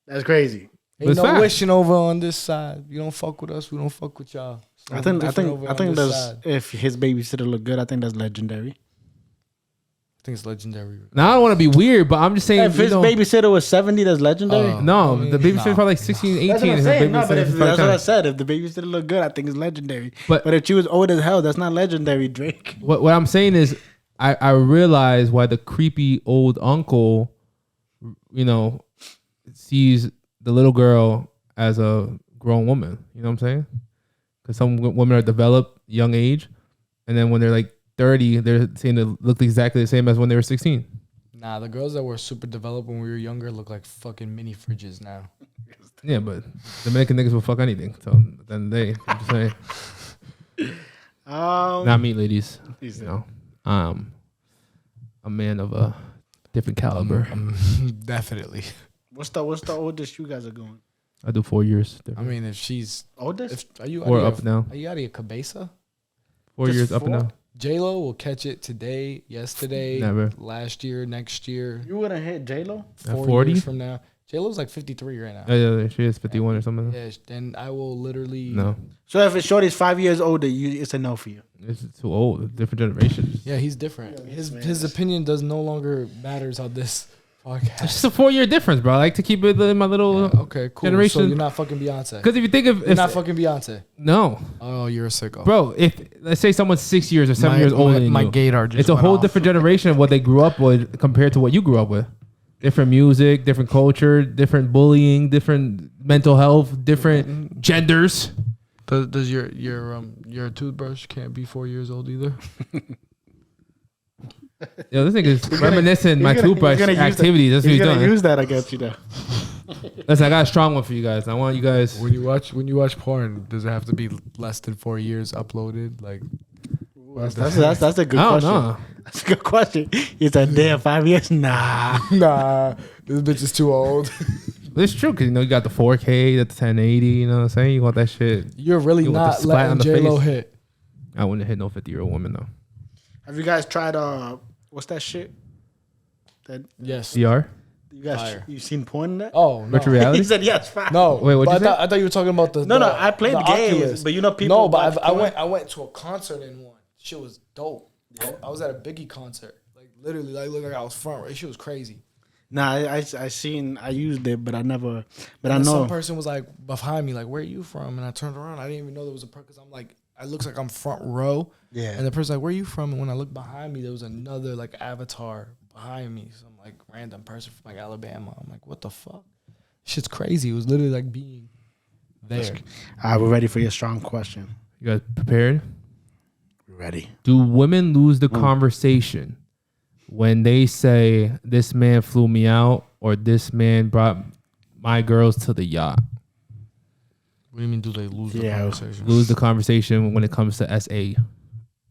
That's crazy. Ain't It's no fact. wishing over on this side. You don't fuck with us, we don't fuck with y'all. So I think different over on this that's side. if his babysitter look good. I think that's legendary. I think it's legendary. Now I don't want to be weird, but I'm just saying. If his babysitter was 70, that's legendary. No, I mean, the babysitter's nah. probably like 16, 18. That's what I'm and saying. her No, but babysitter's that's what I 5'10". said. If the babysitter look good, I think it's legendary. But- But if she was old as hell, that's not legendary, Drake. What I'm saying is, I realize why the creepy old uncle, sees the little girl as a grown woman. You know what I'm saying? Because some women are developed young age, and then when they're like 30, they're saying they look exactly the same as when they were 16. Nah, the girls that were super developed when we were younger look like fucking mini fridges now. Yeah, but Dominican niggas will fuck anything. So at the end of the day, I'm just saying. Not me, ladies. I'm a man of a different caliber. Definitely. What's the oldest you guys are going? I do 4 years. I mean, if she's Oldest? are you Or out up of now. your, are you out of your cabeza? 4 Just years up and 4? down. J-Lo will catch it today, yesterday, Never. last year, next year, You wouldn't hit J-Lo? 4 40? years from now. J-Lo's like 53 right now. Yeah, she is 51 or something. Yeah, then I will literally. No, So if it's Shorty's 5 years older, it's a no for you. it's too old. Different generation. Yeah, he's different. Yeah, His opinion does no longer matters on this podcast. It's just a 4 year difference, bro. I like to keep it in my little. Okay, cool. Generation- So you're not fucking Beyonce. Because if you think of, You're not fucking Beyonce. no, Oh, you're a sicko. bro. If let's say someone's 6 years or 7 years older than my you, gaydar just it's a went whole off. different generation of what they grew up with compared to what you grew up with. Different music, different culture, different bullying, different mental health, different genders. Does your toothbrush can't be 4 years old either? Yo, this nigga is reminiscing my he's gonna- toothbrush he's gonna use that- activities. That's what He's he's gonna doing. use that against you, though. Listen, I got a strong one for you guys. I want you guys. When you watch porn, does it have to be less than 4 years uploaded? Like, That's a good I don't question. know. That's a good question. He said, "Damn, 5 years? Nah." nah, this bitch is too old. It's true because you got the 4K, the 1080. You know what I'm saying? You want that shit. You're really You want the not splat on letting the J Lo face? hit. I wouldn't hit no 50-year-old woman though. Have you guys tried what's that shit? That Yes. VR, you guys Fire. you seen porn in that? Oh no. virtual reality. He said yes. Fine. No. Wait, what'd but you say? I thought you were talking about the. No, I played the games, Oculus. but you know people. No, but watch I porn. went to a concert in one. Shit was dope. Yeah. I was at a Biggie concert. Like literally, like look like I was front. Right? Shit was crazy. Nah, I used it, but I never. But I And know. some person was like behind me, like, "Where are you from?" And I turned around. I didn't even know there was a person. Because I'm like, it looks like I'm front row. Yeah. And the person's like, "Where are you from?" And when I looked behind me, there was another like avatar behind me. Some like random person from like Alabama. I'm like, what the fuck? Shit's crazy. It was literally like being there. All right, we're ready for your strong question. You guys prepared? We're ready. Do women lose the conversation when they say this man flew me out or this man brought my girls to the yacht? What do you mean? Do they lose the Yeah. conversation? Lose the conversation when it comes to SA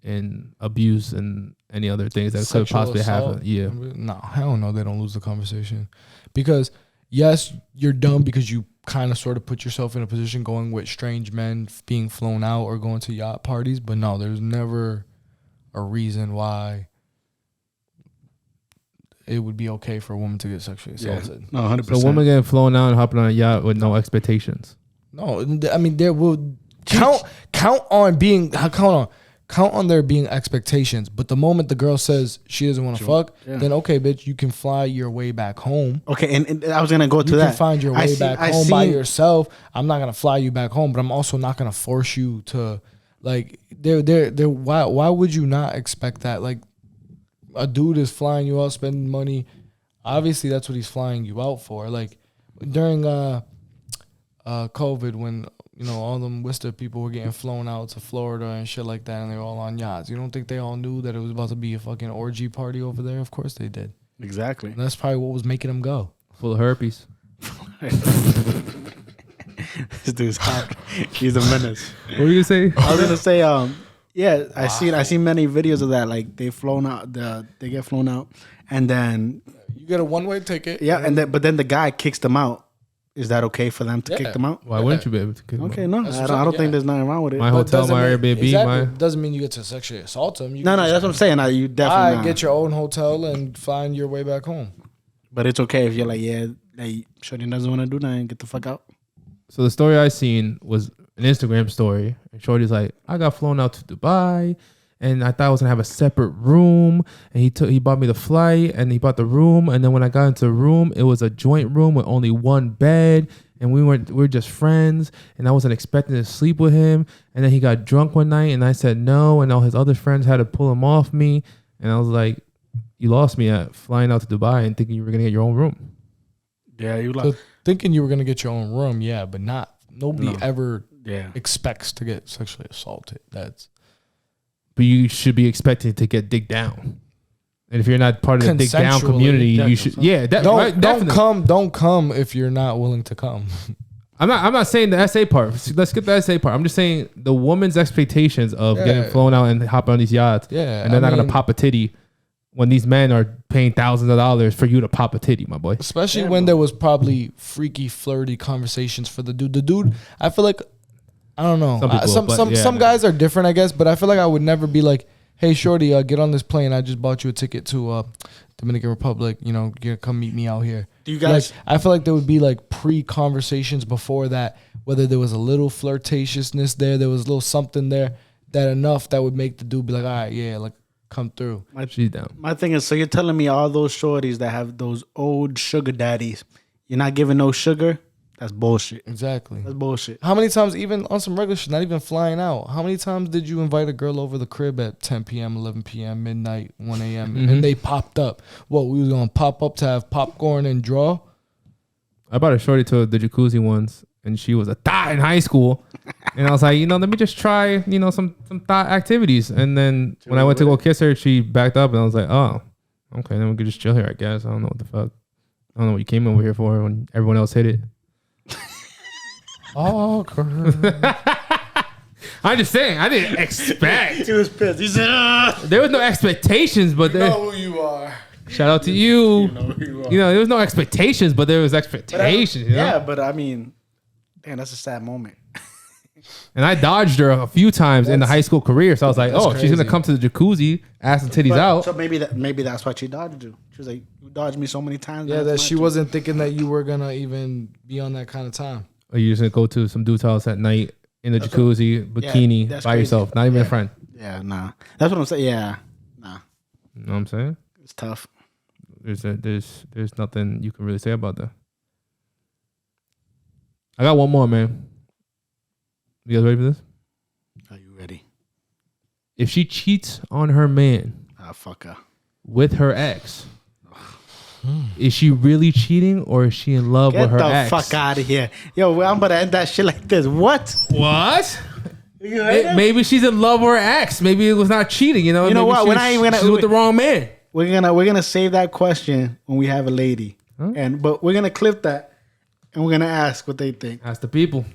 and abuse and any other things that could Sexual possibly assault? happen. Yeah. No, hell no, they don't lose the conversation. Because yes, you're dumb because you kind of sort of put yourself in a position going with strange men being flown out or going to yacht parties, but no, there's never a reason why it would be okay for a woman to get sexually assaulted. No, 100%. So a woman getting flown out and hopping on a yacht with no expectations. No, I mean there will count on there being expectations, but the moment the girl says she doesn't want to fuck, then okay, bitch, you can fly your way back home. Okay, and I was gonna go to You that. can find your way back home by yourself. I'm not gonna fly you back home, but I'm also not gonna force you to like. Why would you not expect that? Like, a dude is flying you out, spending money. Obviously, that's what he's flying you out for. Like during COVID, when all them Worcester people were getting flown out to Florida and shit like that, and they were all on yachts. You don't think they all knew that it was about to be a fucking orgy party over there? Of course they did. Exactly. And that's probably what was making them go. Full of herpes. This dude's hot. He's a menace. What were you gonna say? I was gonna say, yeah, I seen many videos of that. Like they get flown out, and then You get a one-way ticket. but then the guy kicks them out. Is that okay for them to kick them out? Why wouldn't you be able to kick them Okay, out? no, That's I what don't I'm think there's nothing wrong with it. My But hotel, doesn't my mean- Airbnb, exactly. my Doesn't mean you get to sexually assault them. You No, can that's what I'm saying. You buy, definitely not. get your own hotel and find your way back home. But it's okay if you're like, yeah, like, Shorty doesn't want to do nothing, get the fuck out. So the story I seen was an Instagram story, and Shorty's like, I got flown out to Dubai, and I thought I was gonna have a separate room, and he bought me the flight, and he bought the room, and then when I got into the room, it was a joint room with only one bed, and we were just friends, and I wasn't expecting to sleep with him, and then he got drunk one night, and I said no, and all his other friends had to pull him off me, and I was like, you lost me at flying out to Dubai and thinking you were gonna get your own room. Yeah, you So like, thinking you were gonna get your own room, yeah, but nobody ever yeah. expects to get sexually assaulted. That's But you should be expected to get digged down. And if you're not part of the dig down Consensually, community, you definitely. should. Yeah, don't definitely. don't come if you're not willing to come. I'm not saying the SA part. Let's skip the SA part. I'm just saying the woman's expectations of getting flown out and hopping on these yachts. Yeah, and they're I not gonna mean- pop a titty when these men are paying thousands of dollars for you to pop a titty, my boy. Especially when there was probably freaky, flirty conversations for the dude. The dude, I feel like, I don't know. Some people, but yeah, Some no. guys are different, I guess. But I feel like I would never be like, "Hey, shorty, get on this plane. I just bought you a ticket to Dominican Republic. Come meet me out here." Do you guys? Like, I feel like there would be like pre-conversations before that, whether there was a little flirtatiousness there was a little something there that enough that would make the dude be like, all right, yeah, like come through. She's down. My thing is, so you're telling me all those shorties that have those old sugar daddies, you're not giving no sugar? That's bullshit. Exactly. That's bullshit. How many times, even on some regular shit, not even flying out, how many times did you invite a girl over the crib at 10 p.m., 11 p.m., midnight, 1 a.m., and they popped up? What, we was going to pop up to have popcorn and draw? I bought a shorty to the jacuzzi once, and she was a thought in high school. And I was like, let me just try, some thought activities. And then when I went to go kiss her, she backed up, and I was like, oh, okay, then we could just chill here, I guess. I don't know what the fuck. I don't know what you came over here for when everyone else hit it. Oh, I'm just saying, I didn't expect. He was pissed. He said, There was no expectations, but you know who you are. shout out to you. You know who you are. There was no expectations, but there was expectations. Yeah, but I mean, damn, that's a sad moment. And I dodged her a few times in the high school career. So I was like, oh, she's going to crazy. come to the jacuzzi, ass and titties out. So maybe that's why she dodged you. She was like, you dodged me so many times. Yeah, that that's she my wasn't thinking that you were gonna even be on that kind of time. Or you just going to go to some dude's house at night in the jacuzzi, bikini, that's by crazy. yourself, not even Yeah. a friend. Yeah, nah. That's what I'm saying. Yeah, nah. You know what I'm saying? It's tough. There's nothing you can really say about that. I got one more, man. You guys ready for this? Are you ready? If she cheats on her man Ah, fuck her. with her ex, is she really cheating or is she in love Get with her the ex? fuck out of here. Yo, I'm about to end that shit like this. What? What? You heard him? Maybe she's in love with her ex. Maybe it was not cheating. You know You know Maybe what? She's, We're not even gonna- she's with the wrong man. We're gonna save that question when we have a lady, Huh? but we're gonna clip that and we're gonna ask what they think. Ask the people.